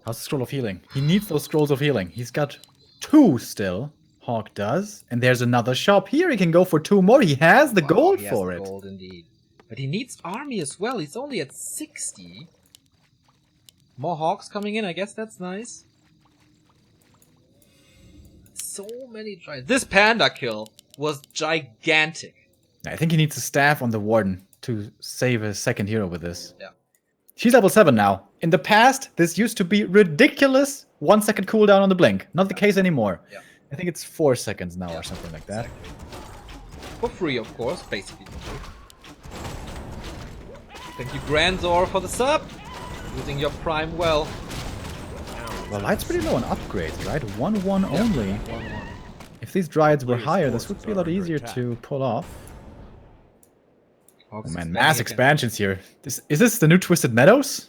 Speaker 2: How's the scroll of healing? He needs those scrolls of healing. He's got 2 still. HawK does. And there's another shop here. He can go for 2 more. He has the gold
Speaker 1: He has
Speaker 2: for
Speaker 1: the
Speaker 2: it.
Speaker 1: Gold indeed. But he needs army as well. He's only at 60. More HawKs coming in. I guess that's nice. So many tries. This panda kill was gigantic.
Speaker 2: I think he needs a staff on the Warden to save a second hero with this.
Speaker 1: Yeah.
Speaker 2: She's level 7 now. In the past, this used to be ridiculous 1 second cooldown on the blink. Not the case anymore.
Speaker 1: Yeah.
Speaker 2: I think it's 4 seconds now or something like that.
Speaker 1: Exactly. For free, of course. Basically for free. Thank you, Granzor, for the sub. Using your prime well.
Speaker 2: Well, Light's pretty low on upgrades, right? 1-1 only.
Speaker 1: 1-1.
Speaker 2: If these Dryads were higher, this would be a lot easier to pull off.
Speaker 1: HawK's
Speaker 2: Oh man,
Speaker 1: expanding
Speaker 2: mass
Speaker 1: again.
Speaker 2: expansions here. Is this the new Twisted Meadows?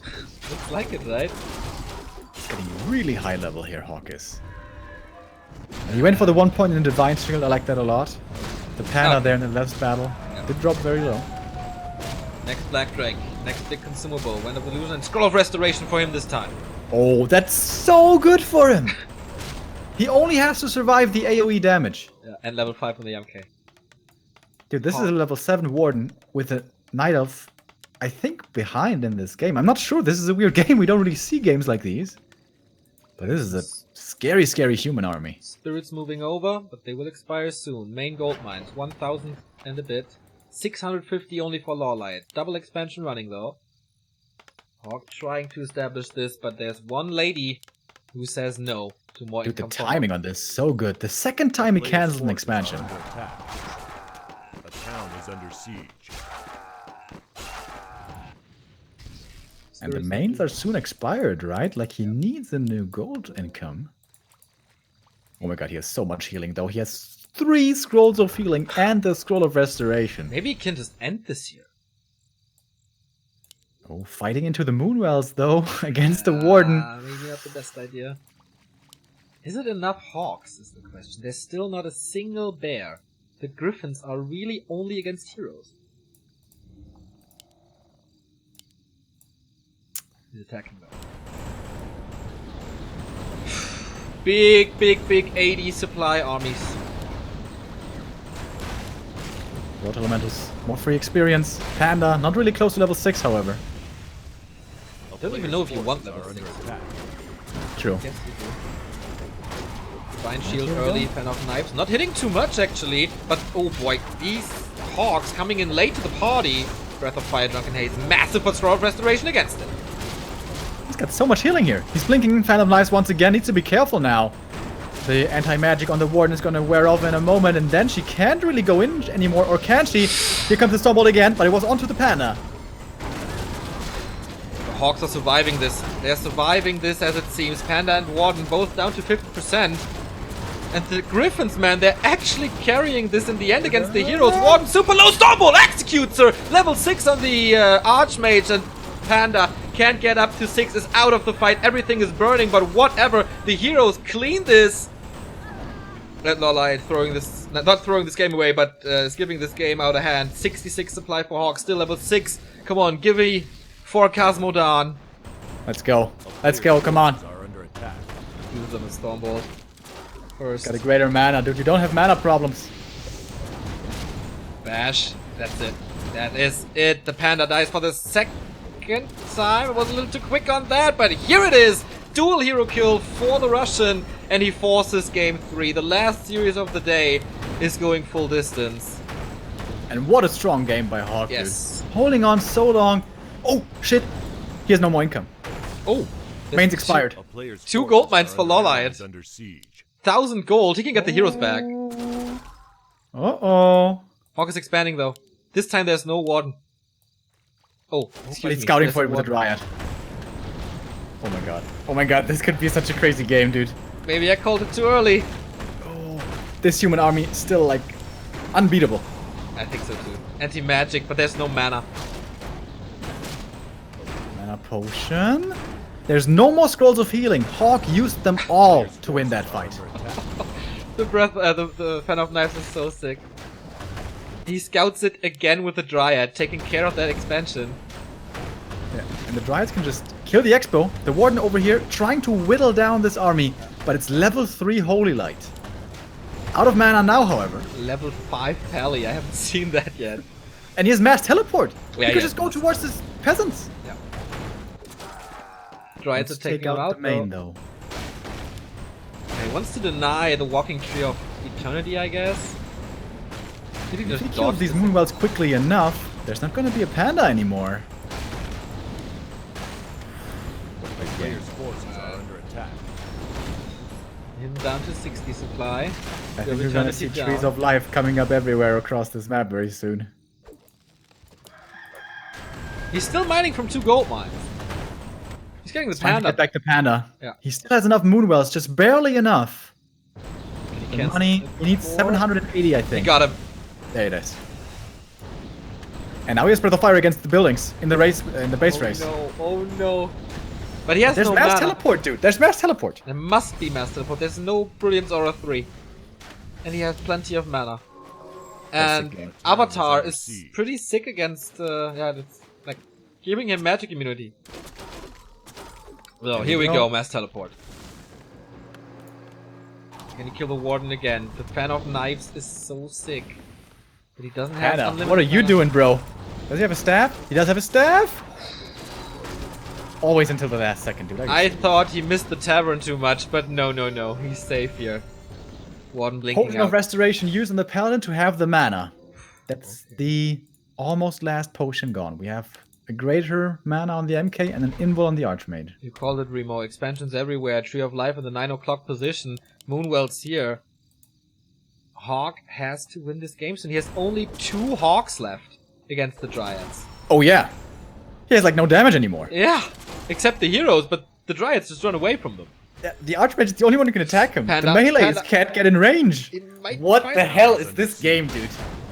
Speaker 1: Looks like it, right?
Speaker 2: It's getting really high level here, HawK is. And he went for the 1 point in the Divine Shield, I like that a lot. The Panda there in the left battle did drop very low.
Speaker 1: Next Black Drake. Next big consumable. Wind of Illusion and Scroll of Restoration for him this time.
Speaker 2: Oh, that's so good for him! He only has to survive the AoE damage.
Speaker 1: Yeah, and level 5 on the MK.
Speaker 2: Dude, this is a level 7 Warden with a Night Elf, I think, behind in this game. I'm not sure. This is a weird game. We don't really see games like these. But this is a scary, scary human army.
Speaker 1: Spirits moving over, but they will expire soon. Main gold mines, 1,000 and a bit. 650 only for LawLiet. Double expansion running though. HawK trying to establish this, but there's one lady who says no to more
Speaker 2: Dude, the
Speaker 1: income.
Speaker 2: timing on this so good. The second time he cancels an expansion.
Speaker 3: Under attack. The town is under siege.
Speaker 2: And the mains are soon expired, right? Like, he needs a new gold income. Oh my god, he has so much healing, though. He has 3 scrolls of healing and the scroll of restoration.
Speaker 1: Maybe he can just end this here.
Speaker 2: Oh, fighting into the Moonwells, though, against the Warden.
Speaker 1: Maybe not the best idea. Is it enough HawKs, is the question. There's still not a single bear. The Griffins are really only against heroes. He's attacking though. Big, big, big 80 supply armies.
Speaker 2: Water Elementals, more free experience. Panda, not really close to level 6, however.
Speaker 1: I don't even know if you want level 6.
Speaker 3: Attack.
Speaker 2: True.
Speaker 1: Yes, you do. Divine Shield early, Fan of Knives. Not hitting too much actually, but oh boy, these HawKs coming in late to the party. Breath of Fire, Drunken Haze, massive but Scroll of Restoration against it.
Speaker 2: He's got so much healing here. He's blinking Fan of Knives once again. Needs to be careful now. The anti-magic on the Warden is going to wear off in a moment, and then she can't really go in anymore, or can she? Here comes the Stormbolt again, but it was onto the Panda.
Speaker 1: The HawKs are surviving this. They're surviving this as it seems. Panda and Warden both down to 50%. And the Griffins, man, they're actually carrying this in the end against the heroes. Warden super low, Stormbolt executes her! Level 6 on the Archmage, and Panda can't get up to 6, is out of the fight. Everything is burning, but whatever. The heroes clean this. Let LawLiet throwing this, not throwing this game away, but is giving this game out of hand. 66 supply for HawK, still level 6. Come on, give me for Cosmodan.
Speaker 2: Let's go. Let's go, come on.
Speaker 3: Are under attack.
Speaker 1: Use them as Stormbolt. First,
Speaker 2: Got a greater mana, dude. You don't have mana problems.
Speaker 1: bash. That's it. That is it. The Panda dies for the second time. I was a little too quick on that, but here it is. Dual hero kill for the Russian, and he forces game 3. The last series of the day is going full distance.
Speaker 2: And what a strong game by HawK,
Speaker 1: Yes.
Speaker 2: dude. Holding on so long. Oh, shit. He has no more income.
Speaker 1: Oh,
Speaker 2: Main's expired.
Speaker 3: A player's
Speaker 1: 2
Speaker 3: forces
Speaker 1: gold mines
Speaker 3: are
Speaker 1: for
Speaker 3: under
Speaker 1: LawLiet.
Speaker 3: attack, under siege.
Speaker 1: 1,000 gold. He can get the heroes back.
Speaker 2: Uh-oh.
Speaker 1: HawK is expanding though. This time there's no Warden. Oh, excuse
Speaker 2: But he's
Speaker 1: me.
Speaker 2: scouting
Speaker 1: There's
Speaker 2: for it with a
Speaker 1: Warden.
Speaker 2: Dryad. Oh my god. Oh my god, this could be such a crazy game, dude.
Speaker 1: Maybe I called it too early.
Speaker 2: Oh, this human army is still, like, unbeatable.
Speaker 1: I think so too. Anti-magic, but there's no mana.
Speaker 2: Mana potion. There's no more scrolls of healing. HawK used them all to win that fight.
Speaker 1: The Fan of Knives is so sick. He scouts it again with the Dryad, taking care of that expansion.
Speaker 2: Yeah, and the Dryads can just kill the Expo. The Warden over here trying to whittle down this army, but it's level 3 Holy Light. Out of mana now, however.
Speaker 1: Level 5 Pally, I haven't seen that yet.
Speaker 2: And he has mass teleport.
Speaker 1: Yeah,
Speaker 2: he could just go towards his peasants.
Speaker 1: Yeah. Dryads are
Speaker 2: Let's
Speaker 1: taking
Speaker 2: take
Speaker 1: him
Speaker 2: out
Speaker 1: out
Speaker 2: the main though.
Speaker 1: He wants to deny the Walking Tree of Eternity, I guess. Did he
Speaker 2: If
Speaker 1: just
Speaker 2: he
Speaker 1: dodge
Speaker 2: kills these
Speaker 1: this?
Speaker 2: Moonwells quickly enough, there's not going to be a panda anymore.
Speaker 3: The player's forces are under attack.
Speaker 1: Him down to 60 supply.
Speaker 2: I think we're going to see trees of life coming up everywhere across this map very soon.
Speaker 1: He's still mining from 2 gold mines. He's getting the
Speaker 2: Time to
Speaker 1: panda.
Speaker 2: get back the panda.
Speaker 1: Yeah.
Speaker 2: He still has enough Moonwells, just barely enough.
Speaker 1: He
Speaker 2: The money, he needs 780, I
Speaker 1: He
Speaker 2: think.
Speaker 1: got him.
Speaker 2: There it is. And now he has Breath of Fire against the buildings in the race, in the base race.
Speaker 1: No, oh no. But he has
Speaker 2: There's
Speaker 1: no
Speaker 2: mass
Speaker 1: mana.
Speaker 2: teleport, dude. There's mass teleport.
Speaker 1: There must be mass teleport. There's no Brilliance Aura 3. And he has plenty of mana.
Speaker 2: That's
Speaker 1: And
Speaker 2: the game.
Speaker 1: Avatar is pretty sick against, yeah, it's like giving him magic immunity. So here we go, mass teleport. Can he kill the Warden again? The Fan of Knives is so sick. But he doesn't have
Speaker 2: Panda,
Speaker 1: unlimited
Speaker 2: what are you
Speaker 1: mana.
Speaker 2: doing, bro? Does he have a staff? He does have a staff? Always until the last second, dude.
Speaker 1: I thought he missed the tavern too much, but no, no, no. He's safe here. Warden blinking
Speaker 2: Potion of
Speaker 1: out.
Speaker 2: Restoration used on the Paladin to have the mana. That's the almost last potion gone. We have a greater mana on the MK and an invul on the Archmage.
Speaker 1: You called it, Remo. Expansions everywhere. Tree of Life in the 9 o'clock position. Moonwell's here. HawK has to win this game soon. He has only 2 HawKs left against the Dryads.
Speaker 2: Oh yeah. He has like no damage anymore.
Speaker 1: Yeah, except the heroes, but the Dryads just run away from them.
Speaker 2: The Archmage is the only one who can attack him.
Speaker 1: Panda,
Speaker 2: the melees
Speaker 1: Panda.
Speaker 2: can't get in range.
Speaker 1: It might
Speaker 2: What
Speaker 1: find
Speaker 2: the
Speaker 1: out.
Speaker 2: hell is this game, dude?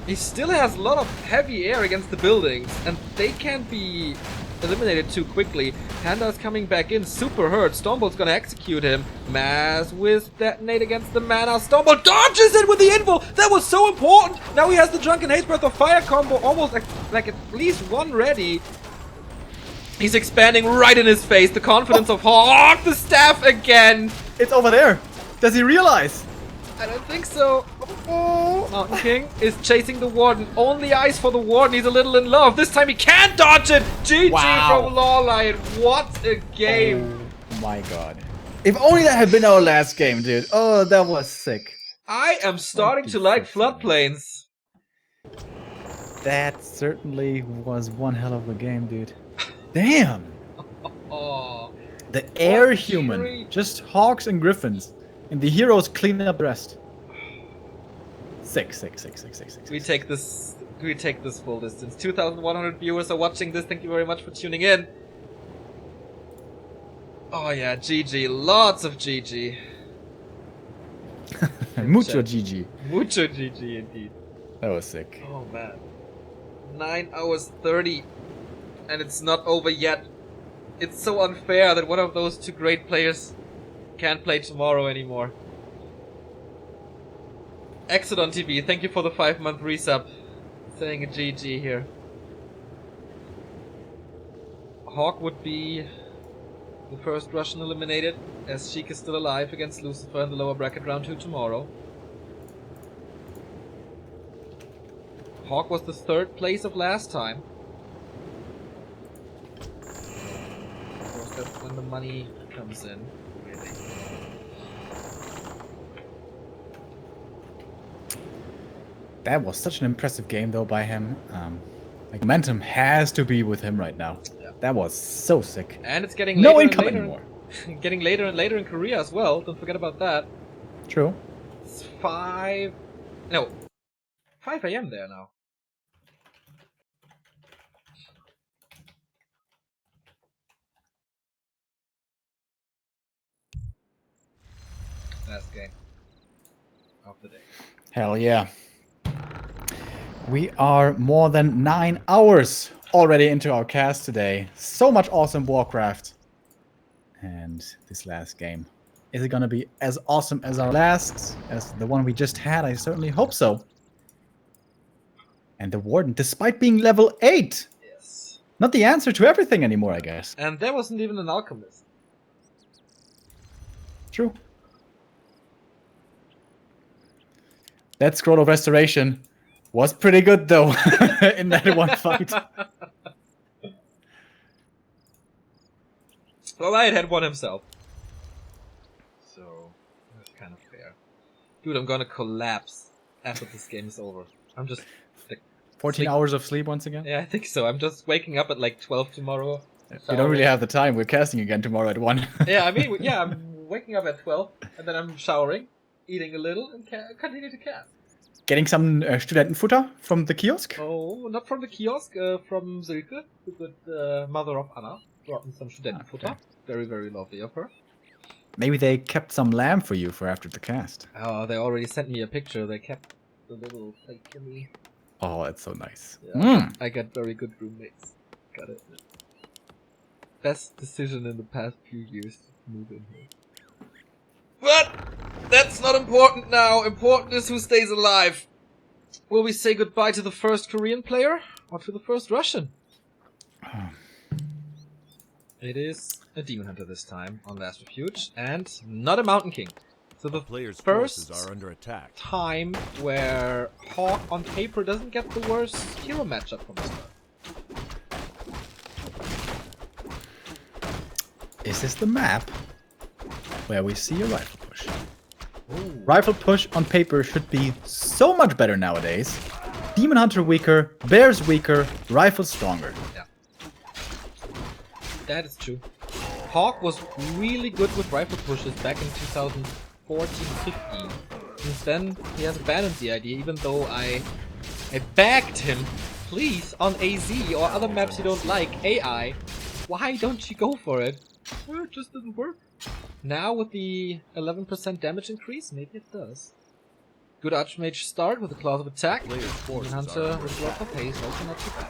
Speaker 1: He still has a lot of heavy air against the buildings, and they can't be eliminated too quickly. Panda's coming back in, super hurt. Stormbolt's gonna execute him. Mass with detonate against the mana. Stormbolt dodges it with the invul! That was so important! Now he has the Drunken Haze Breath of Fire combo, almost like at least one ready. He's expanding right in his face. The confidence of HawK, the staff again!
Speaker 2: It's over there. Does he realize?
Speaker 1: I don't think so. Oh, Mountain King is chasing the Warden. Only eyes for the Warden. He's a little in love. This time he can't dodge it. GG
Speaker 2: Wow.
Speaker 1: from LawLiet. What a game.
Speaker 2: Oh my god. If only that had been our last game, dude. Oh, that was sick.
Speaker 1: I am starting to like floodplains.
Speaker 2: That certainly was one hell of a game, dude. Damn.
Speaker 1: Oh,
Speaker 2: The air
Speaker 1: treat.
Speaker 2: human. Just hawks and griffins. And the heroes cleaning up the rest. Sick.
Speaker 1: we take this. We take this full distance. 2,100 viewers are watching this. Thank you very much for tuning in. Oh yeah, GG. Lots of GG.
Speaker 2: Mucho GG.
Speaker 1: Mucho GG indeed.
Speaker 2: That was sick.
Speaker 1: Oh man. 9 hours 30. And it's not over yet. It's so unfair that one of those 2 great players can't play tomorrow anymore. Exodon TV, thank you for the 5-month resub. Saying a GG here. HawK would be the first Russian eliminated, as Sheik is still alive against Lucifer in the lower bracket round 2 tomorrow. HawK was the 3rd place of last time. Of course, that's when the money comes in. Really.
Speaker 2: That was such an impressive game, though, by him. Like, momentum has to be with him right now.
Speaker 1: Yeah.
Speaker 2: That was so sick.
Speaker 1: And it's getting
Speaker 2: No
Speaker 1: later and
Speaker 2: income
Speaker 1: later
Speaker 2: anymore.
Speaker 1: getting later and later in Korea as well. Don't forget about that.
Speaker 2: True.
Speaker 1: It's 5 a.m. there now. Last game of the day.
Speaker 2: Hell yeah. We are more than 9 hours already into our cast today. So much awesome Warcraft. And this last game. Is it going to be as awesome as our last? As the one we just had? I certainly hope so. And the Warden, despite being level 8.
Speaker 1: Yes.
Speaker 2: Not the answer to everything anymore, I guess.
Speaker 1: And there wasn't even an alchemist.
Speaker 2: True. That Scroll of Restoration was pretty good, though, in that one fight.
Speaker 1: LawLiet had one himself. So, that's kind of fair. Dude, I'm gonna collapse after this game is over. I'm just...
Speaker 2: 14 hours of sleep once again?
Speaker 1: Yeah, I think so. I'm just waking up at like 12 tomorrow.
Speaker 2: We don't really have the time. We're casting again tomorrow at 1.
Speaker 1: Yeah, I mean, yeah, I'm waking up at 12, and then I'm showering, eating a little, and continue to cast.
Speaker 2: Getting some Studentenfutter from the kiosk?
Speaker 1: Oh, not from the kiosk, from Silke, the good mother of Anna. Brought me some Studentenfutter.
Speaker 2: Okay.
Speaker 1: Very, very lovely of her.
Speaker 2: Maybe they kept some lamb for you for after the cast.
Speaker 1: Oh, they already sent me a picture. They kept the little plate for me.
Speaker 2: Oh, that's so nice.
Speaker 1: Yeah, I got very good roommates. Got it. Best decision in the past few years to move in here. But that's not important now. Important is who stays alive. Will we say goodbye to the first Korean player or to the first Russian? It is a Demon Hunter this time on Last Refuge, and not a Mountain King. So the
Speaker 3: Players'
Speaker 1: first
Speaker 3: forces are under attack.
Speaker 1: time where HawK on paper doesn't get the worst hero matchup from the start.
Speaker 2: Is this the map where we see a rifle push?
Speaker 1: Ooh.
Speaker 2: Rifle push on paper should be so much better nowadays. Demon Hunter weaker, Bears weaker, Rifle stronger.
Speaker 1: Yeah. That is true. HawK was really good with rifle pushes back in 2014-15. Since then, he has abandoned the idea, even though I begged him, please, on AZ or other maps you don't like, AI, why don't you go for it? Well, it just didn't work. Now with the 11% damage increase, maybe it does. Good Archmage start with the Claws of Attack. Demon Hunter with lots of haste, also not too bad.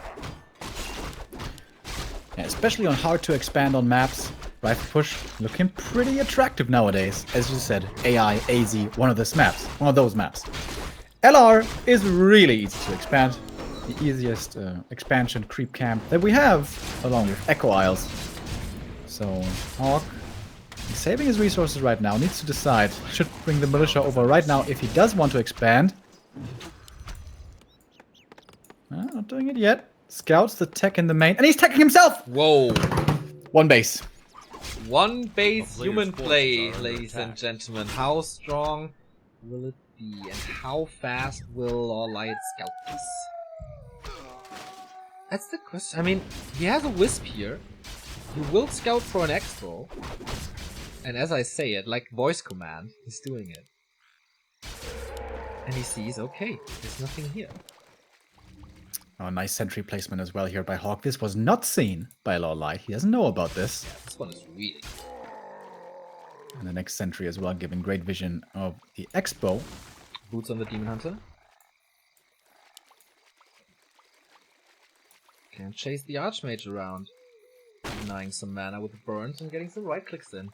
Speaker 2: Yeah, especially on hard to expand on maps. Rifle push looking pretty attractive nowadays. As you said, AI, AZ, one of those maps. LR is really easy to expand. The easiest expansion creep camp that we have, along with Echo Isles. So, HawK, he's saving his resources right now, needs to decide. Should bring the militia over right now if he does want to expand. Not doing it yet. Scouts the tech in the main, and he's teching himself!
Speaker 1: Whoa.
Speaker 2: One base.
Speaker 1: One base
Speaker 3: A player's
Speaker 1: human
Speaker 3: forces
Speaker 1: play,
Speaker 3: are under
Speaker 1: ladies and
Speaker 3: attack.
Speaker 1: gentlemen. How strong will it be? And how fast will LawLiet scout this? That's the question. I mean, he has a Wisp here. He will scout for an X-Roll. And as I say it, like voice command, he's doing it. And he sees, okay, there's nothing here.
Speaker 2: Oh, nice sentry placement as well here by HawK. This was not seen by LawLiet. He doesn't know about this.
Speaker 1: Yeah, this one is really good.
Speaker 2: And the next sentry as well, giving great vision of the Expo.
Speaker 1: Boots on the Demon Hunter. Can chase the Archmage around. Denying some mana with the burns and getting some right clicks in.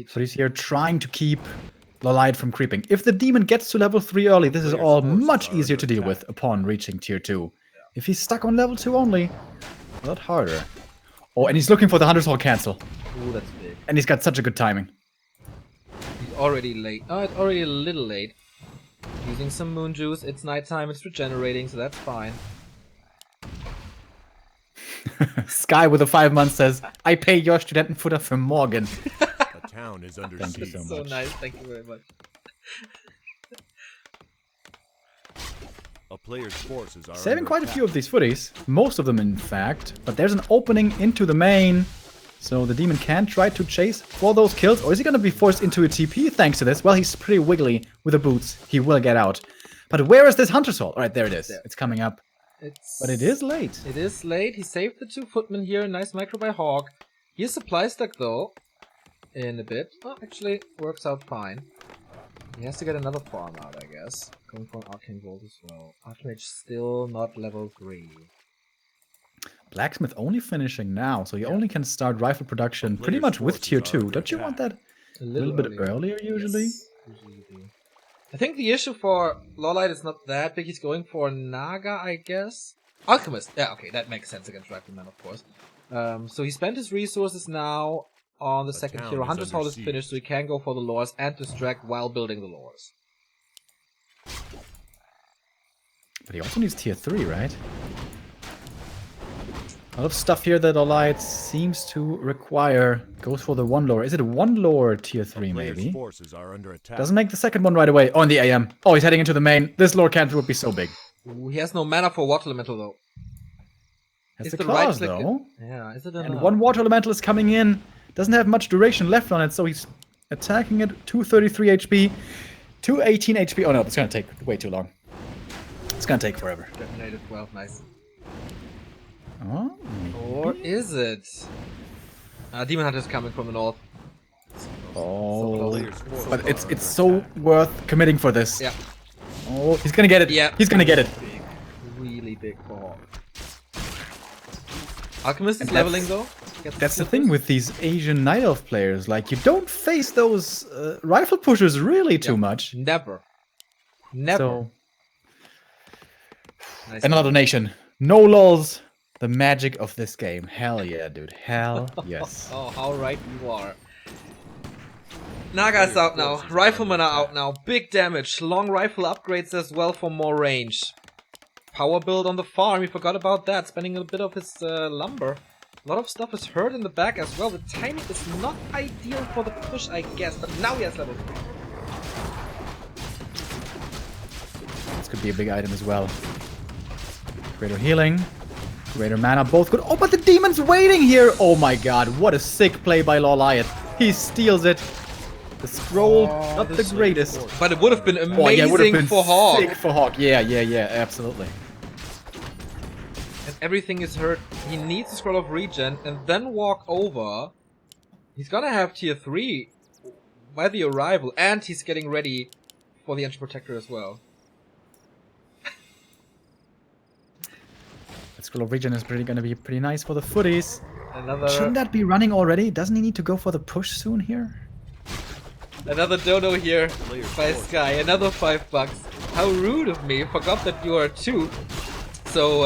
Speaker 2: So he's here trying to keep LawLiet from creeping. If the demon gets to level 3 early, this is all much easier to deal with upon reaching tier 2. If he's stuck on level 2 only, a lot harder. Oh, and he's looking for the Hunter's Hall cancel.
Speaker 1: Ooh, that's big.
Speaker 2: And he's got such a good timing.
Speaker 1: He's already late. Oh, it's already a little late. Using some moon juice. It's nighttime, it's regenerating, so that's fine.
Speaker 2: Sky with a 5 month says, I pay your Studentenfutter for Morgan.
Speaker 3: A town is under
Speaker 2: Thank you
Speaker 3: siege.
Speaker 2: so much.
Speaker 1: So nice, thank you very much.
Speaker 3: A player's forces are
Speaker 2: Saving
Speaker 3: under
Speaker 2: quite a
Speaker 3: attack.
Speaker 2: few of these footies. Most of them, in fact. But there's an opening into the main. So the demon can try to chase for those kills. Or is he going to be forced into a TP thanks to this? Well, he's pretty wiggly with the boots. He will get out. But where is this Hunter's Hall? All right, there it is.
Speaker 1: There.
Speaker 2: It's coming up.
Speaker 1: It's...
Speaker 2: But it is late.
Speaker 1: It is late. He saved the 2 footmen here. Nice micro by HawK. He's supply stuck though. In a bit. Oh, actually, works out fine. He has to get another farm out, I guess. Going for an Arcane Bolt as well. Archmage still not level 3.
Speaker 2: Blacksmith only finishing now, so he only can start rifle production pretty much with
Speaker 3: forces
Speaker 2: tier
Speaker 3: are
Speaker 2: 2.
Speaker 3: under
Speaker 2: Don't you want that a little bit earlier usually?
Speaker 1: Yes, usually you do. I think the issue for LawLiet is not that big. He's going for Naga, I guess. Alchemist. Yeah, okay, that makes sense against Rifleman, of course. So he spent his resources now on the second hero. Hunter's Hall is finished, so he can go for the lores and distract while building the lores.
Speaker 2: But he also needs tier 3, right? A lot of stuff here that LawLiet seems to require goes for the one lore. Is it one lore tier 3 maybe?
Speaker 3: Forces are under attack.
Speaker 2: Doesn't make the second one right away. Oh, in the AM. Oh, he's heading into the main. This lore cancer would be so big.
Speaker 1: Ooh, he has no mana for Water Elemental though.
Speaker 2: Has
Speaker 1: Is
Speaker 2: the
Speaker 1: the
Speaker 2: claws
Speaker 1: right click
Speaker 2: though.
Speaker 1: Yeah, is it
Speaker 2: And
Speaker 1: enough?
Speaker 2: one water elemental is coming in. Doesn't have much duration left on it, so he's attacking it. 233 HP, 218 HP. Oh no, it's gonna take way too long. It's gonna take forever.
Speaker 1: Detonated 12, nice.
Speaker 2: Oh,
Speaker 1: Or is it? Demon Hunter's coming from the north.
Speaker 2: oh.
Speaker 3: Player's forces
Speaker 2: But
Speaker 3: are
Speaker 2: it's
Speaker 3: under
Speaker 2: so
Speaker 3: attack.
Speaker 2: worth committing for this.
Speaker 1: Yeah.
Speaker 2: Oh, he's gonna get it.
Speaker 1: Yeah.
Speaker 2: He's gonna get it.
Speaker 1: Big. Really big for HawK. Alchemist is
Speaker 2: And
Speaker 1: leveling though. Gets
Speaker 2: That's the
Speaker 1: slippers.
Speaker 2: thing with these Asian Night Elf players. Like, you don't face those rifle pushers really too much.
Speaker 1: Never. Never.
Speaker 2: So,
Speaker 1: Nice.
Speaker 2: another donation. No lulls. The magic of this game. Hell yeah, dude. Hell yes.
Speaker 1: Oh, how right you are. Naga's out now. Riflemen are out now. Big damage. Long rifle upgrades as well for more range. Power build on the farm. He forgot about that. Spending a bit of his lumber. A lot of stuff is hurt in the back as well. The timing is not ideal for the push, I guess. But now he has level 3.
Speaker 2: This could be a big item as well. Greater healing. Greater mana. Both good. Oh, but the demon's waiting here. Oh my god. What a sick play by LawLiet. He steals it. The scroll, not the greatest.
Speaker 1: But it would have been amazing
Speaker 2: Oh, yeah, it would have been
Speaker 1: for HawK.
Speaker 2: sick for HawK. Yeah, absolutely.
Speaker 1: And everything is hurt. He needs a scroll of regen and then walk over. He's gonna have tier 3 by the arrival, and he's getting ready for the Ancient Protector as well.
Speaker 2: That scroll of regen is gonna be pretty nice for the footies.
Speaker 1: Another
Speaker 2: Shouldn't that be running already? Doesn't he need to go for the push soon here?
Speaker 1: dono here by Sky. Another $5. How rude of me. Forgot that you are 2. So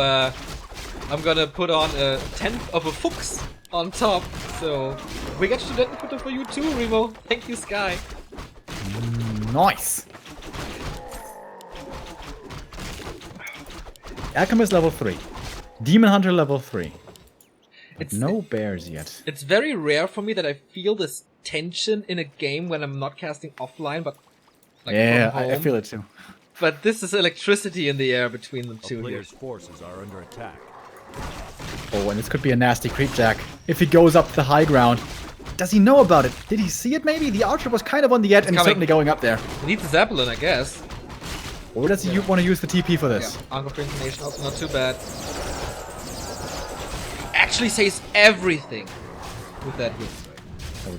Speaker 1: I'm gonna put on a 10th of a Fuchs on top. So we get student put for you too, Remo. Thank you, Sky.
Speaker 2: Nice. Alchemist level 3. Demon Hunter level 3. But no bears yet.
Speaker 1: It's very rare for me that I feel this tension in a game when I'm not casting offline, but like
Speaker 2: Yeah,
Speaker 1: from home.
Speaker 2: I feel it too.
Speaker 1: But this is electricity in the air between them
Speaker 3: A
Speaker 1: two here.
Speaker 3: player's forces are under attack.
Speaker 2: Oh, and this could be a nasty creep jack if he goes up the high ground. Does he know about it? Did he see it maybe? The archer was kind of on the edge and
Speaker 1: coming.
Speaker 2: certainly going up there.
Speaker 1: He needs a Zeppelin, I guess.
Speaker 2: Or does he want to use the TP for this?
Speaker 1: Yeah, Anchor for Intonation also not too bad. Actually saves everything with that hit.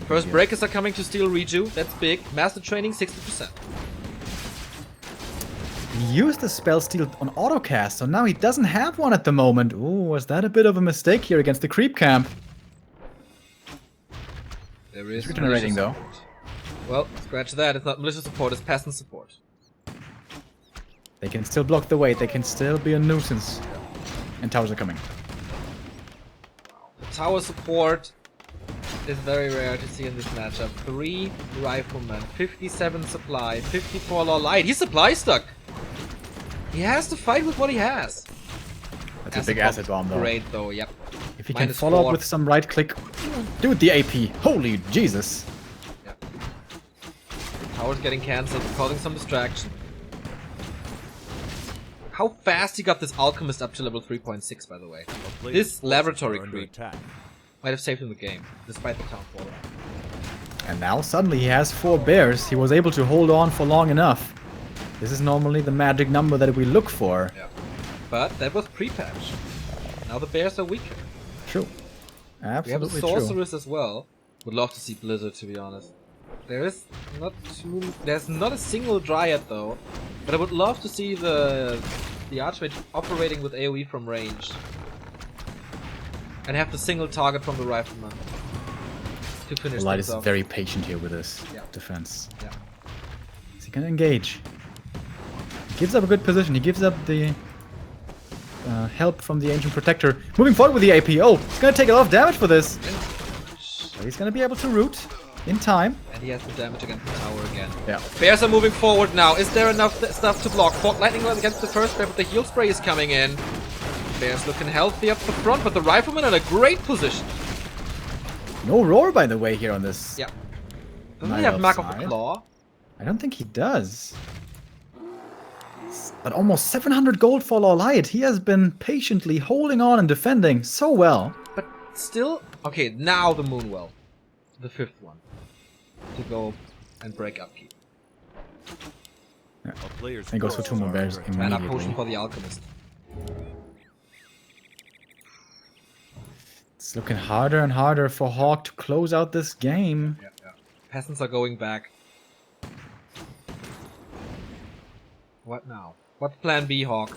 Speaker 1: First breakers are coming to steal Reju. That's big. Master training 60%.
Speaker 2: He used the spell steal on autocast, so now he doesn't have one at the moment. Ooh, was that a bit of a mistake here against the creep camp?
Speaker 1: There is
Speaker 2: regenerating,
Speaker 1: militia
Speaker 2: though.
Speaker 1: support. Well, scratch that. It's not militia support, it's peasant support.
Speaker 2: They can still block the way. They can still be a nuisance. And towers are coming.
Speaker 1: The tower support is very rare to see in this matchup. 3 riflemen, 57 supply, 54 LawLiet. He's supply stuck. He has to fight with what he has.
Speaker 2: That's a big acid bomb, though.
Speaker 1: Great though, yep.
Speaker 2: If he can
Speaker 1: -4.
Speaker 2: follow up with some right click. Dude, the AP. Holy Jesus.
Speaker 1: Yep. Tower's getting cancelled, causing some distraction. How fast he got this alchemist up to level 3.6, by the way.
Speaker 3: Player's
Speaker 1: This
Speaker 3: forces
Speaker 1: laboratory
Speaker 3: are under
Speaker 1: creep
Speaker 3: attack.
Speaker 1: might have saved him the game, despite the town fall.
Speaker 2: And now suddenly he has 4 bears. He was able to hold on for long enough. This is normally the magic number that we look for.
Speaker 1: Yeah. But that was pre-patch. Now the bears are weaker.
Speaker 2: True.
Speaker 1: We have a
Speaker 2: Absolutely true.
Speaker 1: sorceress as well. Would love to see Blizzard, to be honest. There's not a single Dryad though, but I would love to see the Archmage operating with AoE from range. And have the single target from the Rifleman to finish
Speaker 2: LawLiet
Speaker 1: things
Speaker 2: is
Speaker 1: off.
Speaker 2: very patient here with this
Speaker 1: Yeah.
Speaker 2: defense.
Speaker 1: Yeah.
Speaker 2: Is he gonna engage? He gives up a good position. He gives up the help from the Ancient Protector. Moving forward with the AP. Oh, he's gonna take a lot of damage for this. But he's gonna be able to root in time.
Speaker 1: And he has the damage against the tower again.
Speaker 2: Yeah.
Speaker 1: Bears are moving forward now. Is there enough stuff to block? Fog Lightning against the first bear, but the heal spray is coming in. Bears looking healthy up the front, but the Rifleman in a great position.
Speaker 2: No roar, by the way, here on this.
Speaker 1: Yeah. Doesn't he
Speaker 2: Night
Speaker 1: have Mark of the
Speaker 2: outside.
Speaker 1: Claw?
Speaker 2: I don't think he does. But almost 700 gold for LawLiet. He has been patiently holding on and defending so well.
Speaker 1: But still... Okay, now the Moonwell. The fifth one. To go and break upkeep.
Speaker 3: A player's
Speaker 2: He goes for 2 more bears
Speaker 1: Mana potion
Speaker 2: immediately.
Speaker 1: for the Alchemist.
Speaker 2: It's looking harder and harder for HawK to close out this game.
Speaker 1: Yeah. Peasants are going back. What now? What's plan B, HawK?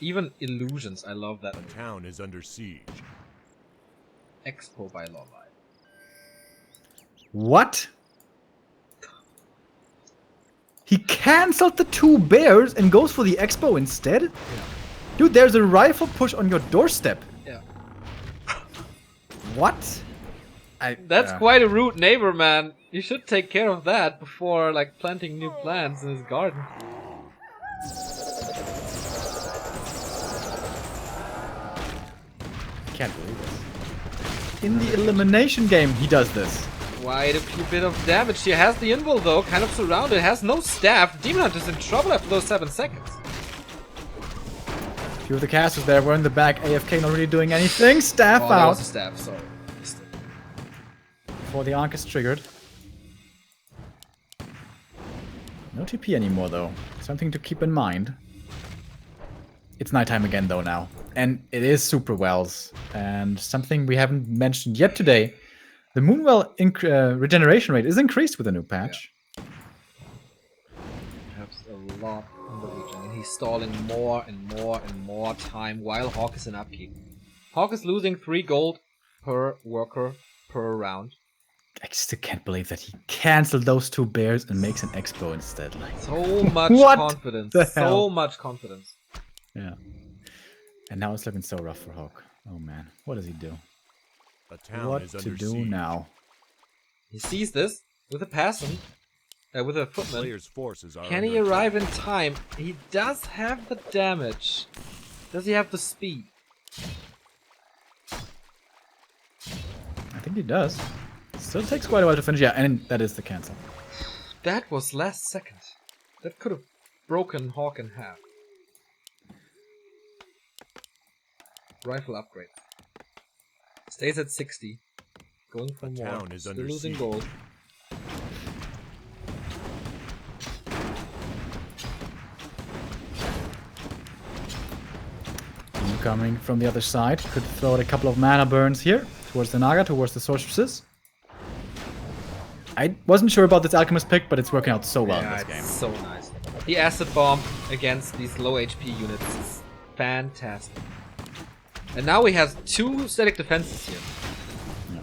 Speaker 1: Even illusions, I love that.
Speaker 3: The town is under siege.
Speaker 1: Expo by LawLiet.
Speaker 2: What? He cancelled the 2 bears and goes for the expo instead?
Speaker 1: Yeah.
Speaker 2: Dude, there's a rifle push on your doorstep.
Speaker 1: Yeah.
Speaker 2: What?
Speaker 1: That's quite a rude neighbor, man. You should take care of that before, like, planting new plants in his garden.
Speaker 2: Can't believe this. In the elimination game, he does this.
Speaker 1: Quite a few bit of damage. He has the invul though, kind of surrounded, has no staff. Demon Hunter's in trouble after those 7 seconds.
Speaker 2: A few of the casters there were in the back. AFK not really doing anything. Staff
Speaker 1: Oh, that
Speaker 2: out
Speaker 1: was a staff, sorry.
Speaker 2: before the Arc is triggered. No TP anymore though. Something to keep in mind. It's nighttime again though now. And it is super wells. And something we haven't mentioned yet today. The Moonwell regeneration rate is increased with a new patch.
Speaker 1: Perhaps a lot in the region. And he's stalling more and more and more time while HawK is in upkeep. HawK is losing 3 gold per worker per round.
Speaker 2: I still can't believe that he cancelled those 2 bears and makes an expo instead. Like,
Speaker 1: So much
Speaker 2: What
Speaker 1: confidence.
Speaker 2: the
Speaker 1: So
Speaker 2: hell?
Speaker 1: much confidence.
Speaker 2: yeah. And now it's looking so rough for HawK. Oh man, what does he do?
Speaker 3: The town
Speaker 2: What
Speaker 3: is
Speaker 2: to
Speaker 3: under
Speaker 2: do
Speaker 3: siege.
Speaker 2: now?
Speaker 1: He sees this with a peasant, with a
Speaker 3: The
Speaker 1: footman.
Speaker 3: player's forces are
Speaker 1: Can he
Speaker 3: under
Speaker 1: arrive in time? He does have the damage. Does he have the speed?
Speaker 2: I think he does. Still takes quite a while to finish. Yeah, and that is the cancel.
Speaker 1: That was last second. That could have broken HawK in half. Rifle upgrade. Stays at 60. Going for
Speaker 3: The
Speaker 1: more.
Speaker 3: town is
Speaker 1: Still
Speaker 3: under
Speaker 1: losing
Speaker 3: siege.
Speaker 1: gold.
Speaker 2: Coming from the other side. Could throw out a couple of mana burns here. Towards the Naga, towards the sorceresses. I wasn't sure about this Alchemist pick, but it's working out so well in
Speaker 1: Yeah,
Speaker 2: this
Speaker 1: it's
Speaker 2: game.
Speaker 1: so nice. The acid bomb against these low HP units is fantastic. And now he has 2 static defenses here.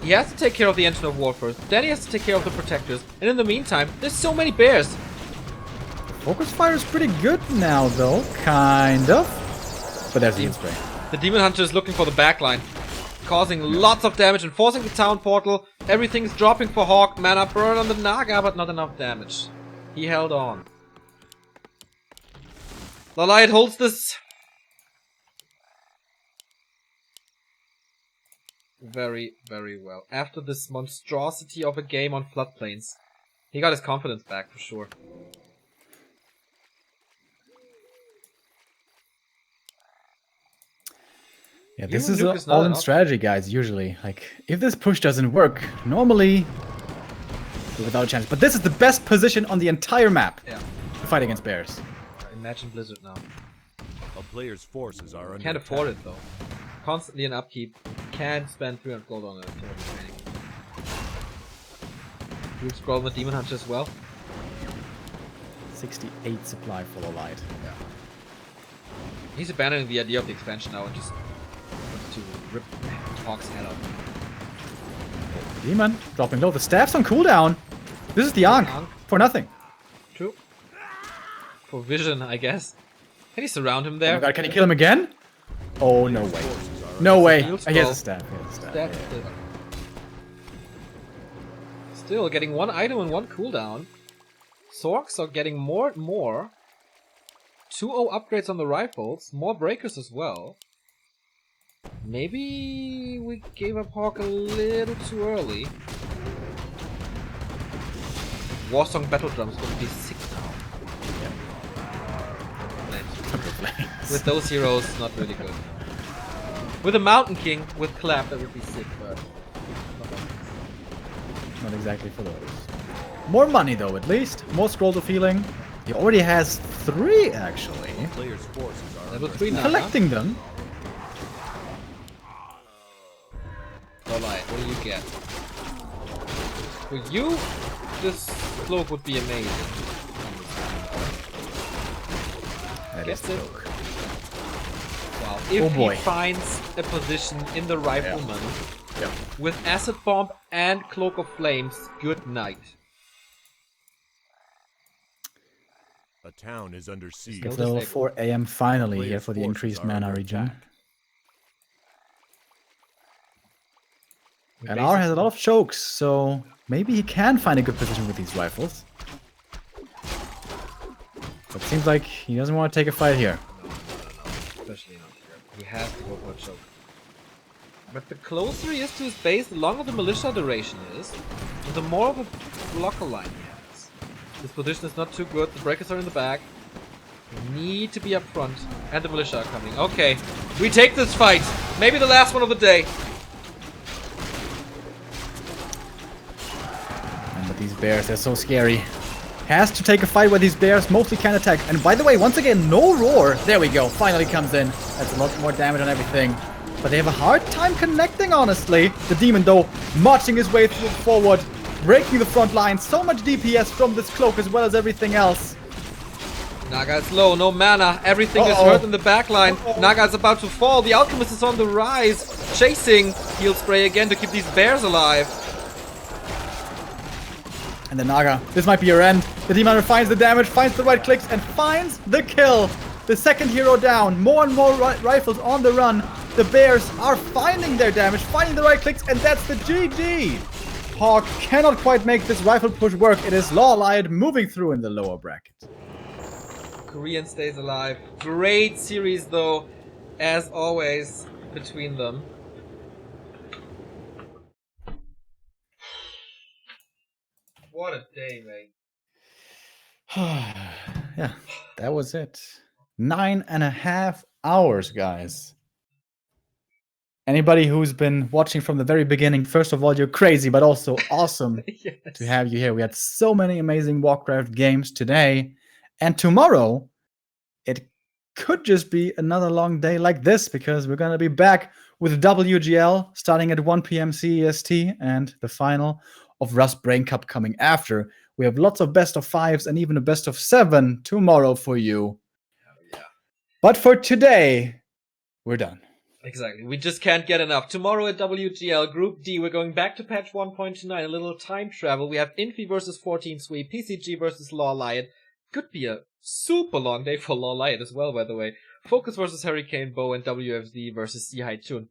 Speaker 1: He has to take care of the Engine of War first, then he has to take care of the Protectors, and in the meantime, there's so many bears!
Speaker 2: Focus fire is pretty good now, though. Kind of. But there's the heal spray.
Speaker 1: The Demon Hunter is looking for the backline, causing lots of damage and forcing the town portal. Everything's dropping for HawK, mana burn on the Naga, but not enough damage. He held on. LawLiet holds this very, very well. After this monstrosity of a game on floodplains, he got his confidence back for sure.
Speaker 2: Yeah, this
Speaker 1: Even
Speaker 2: is
Speaker 1: Nuke is not
Speaker 2: all in
Speaker 1: enough.
Speaker 2: strategy, guys, usually. Like, if this push doesn't work, normally we're without a chance. But this is the best position on the entire map
Speaker 1: Yeah.
Speaker 2: to fight against bears.
Speaker 1: Imagine Blizzard now.
Speaker 3: A player's forces are under
Speaker 1: Can't
Speaker 3: attack.
Speaker 1: afford it though. Constantly in upkeep. Can't spend 300 gold on it. We'll scroll the Demon Hunter as well.
Speaker 2: 68 supply for LawLiet.
Speaker 1: Yeah. He's abandoning the idea of the expansion now and just wants to rip HawK's head off.
Speaker 2: Demon dropping low. The staff's on cooldown. This is the Ankh for nothing.
Speaker 1: True. For vision, I guess. Can he surround him
Speaker 2: Oh
Speaker 1: there?
Speaker 2: my god, can he kill him again? Oh, no way. No way. He has a staff. He has a staff.
Speaker 1: That's
Speaker 2: Yeah.
Speaker 1: it. Still getting one item and one cooldown. Sorks are getting more and more. 2-0 upgrades on the rifles. More breakers as well. Maybe we gave up HawK a little too early. Warsong battle drums would be sick now. With those heroes, not really good. With a Mountain King, with Clap, that would be sick, but
Speaker 2: Not exactly for those. More money though, at least. More scrolls of healing. He already has 3 actually.
Speaker 3: Player's forces are
Speaker 1: level 3 now.
Speaker 2: Collecting them.
Speaker 1: LawLiet, what do you get? For you, this cloak would be amazing.
Speaker 2: That is
Speaker 1: Gets it.
Speaker 2: joke.
Speaker 1: Wow. If
Speaker 2: Oh boy.
Speaker 1: he finds a position in the Rifleman
Speaker 2: Yep.
Speaker 1: with Acid Bomb and Cloak of Flames, good night.
Speaker 3: A town is under siege.
Speaker 1: Still
Speaker 2: It's level
Speaker 1: disabled.
Speaker 2: 4 AM finally
Speaker 3: Player's
Speaker 2: here for the
Speaker 3: forces
Speaker 2: increased
Speaker 3: are
Speaker 2: mana
Speaker 3: under
Speaker 2: regen.
Speaker 3: attack.
Speaker 2: And R has a lot of chokes, so maybe he can find a good position with these rifles. But seems like he doesn't want to take a fight here.
Speaker 1: Especially not here. He has to go for a choke. But the closer he is to his base, the longer the militia duration is, and the more of a blocker line he has. His position is not too good, the breakers are in the back. We need to be up front, and the militia are coming. Okay, we take this fight! Maybe the last one of the day!
Speaker 2: And with these bears, they're so scary. Has to take a fight with these bears, mostly can attack. And by the way, once again, no roar. There we go, finally comes in. That's a lot more damage on everything. But they have a hard time connecting, honestly. The demon, though, marching his way forward, breaking the front line. So much DPS from this cloak as well as everything else.
Speaker 1: Naga is low, no mana, everything is hurt in the backline. Naga is about to fall, the Alchemist is on the rise. Chasing, heal spray again to keep these bears alive.
Speaker 2: And the Naga, this might be your end. The demon finds the damage, finds the right clicks, and finds the kill. The second hero down. More and more rifles on the run. The bears are finding their damage, finding the right clicks, and that's the GG. HawK cannot quite make this rifle push work. It is LawLiet moving through in the lower bracket.
Speaker 1: Korean stays alive. Great series though, as always, between them. What a day, mate.
Speaker 2: Yeah, that was it. 9.5 hours, guys. Anybody who's been watching from the very beginning, first of all, you're crazy, but also awesome
Speaker 1: Yes.
Speaker 2: to have you here. We had so many amazing Warcraft games today. And tomorrow, it could just be another long day like this, because we're going to be back with WGL starting at 1 p.m. CEST and the final of Rust Brain Cup coming after. We have lots of best of 5s and even a best of 7 tomorrow for you.
Speaker 1: Yeah.
Speaker 2: But for today, we're done.
Speaker 1: Exactly. We just can't get enough. Tomorrow at WGL Group D, we're going back to patch 1.29, a little time travel. We have Infi versus 14 Sweep, PCG versus LawLiet. Could be a super long day for LawLiet as well, by the way. Focus versus Hurricane Bow, and WFZ versus Sea Tune.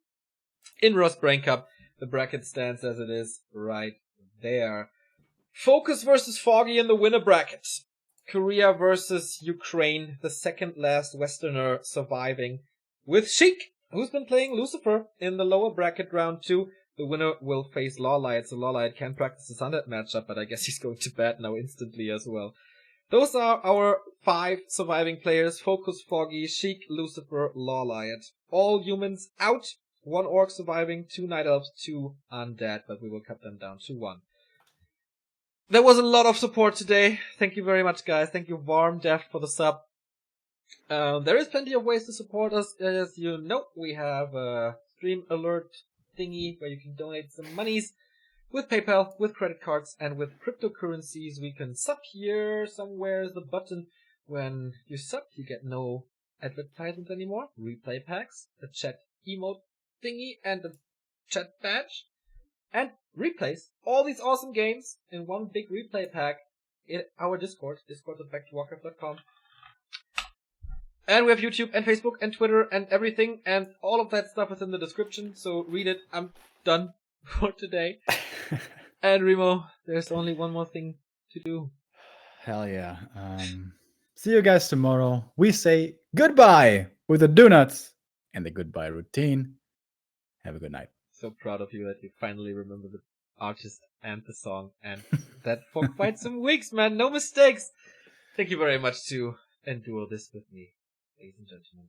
Speaker 1: In Rust Brain Cup, the bracket stands as it is right there. Focus versus Foggy in the winner bracket. Korea versus Ukraine, the second last Westerner surviving. With Sheik, who's been playing Lucifer in the lower bracket round 2. The winner will face LawLiet, so LawLiet can practice the Sundet matchup, but I guess he's going to bed now instantly as well. Those are our 5 surviving players. Focus, Foggy, Sheik, Lucifer, LawLiet. All humans out. 1 orc surviving, 2 night elves, 2 undead, but we will cut them down to 1. There was a lot of support today. Thank you very much, guys. Thank you, Varmdef, for the sub. There is plenty of ways to support us. As you know, we have a stream alert thingy where you can donate some monies. with PayPal, with credit cards, and with cryptocurrencies. We can sub here. Somewhere is the button. When you sub, you get no advertisements anymore. Replay packs, a chat emote thingy, and a chat badge. And replays all these awesome games in one big replay pack in our Discord, discord.backtowarcraft.com. And we have YouTube and Facebook and Twitter and everything, and all of that stuff is in the description, so read it. I'm done for today. And Remo, there's only one more thing to do.
Speaker 2: Hell yeah. See you guys tomorrow. We say goodbye with the donuts and the goodbye routine. Have a good night.
Speaker 1: So proud of you that you finally remember the artist and the song, and that for quite some weeks, man. No mistakes. Thank you very much to endure this with me, ladies and gentlemen.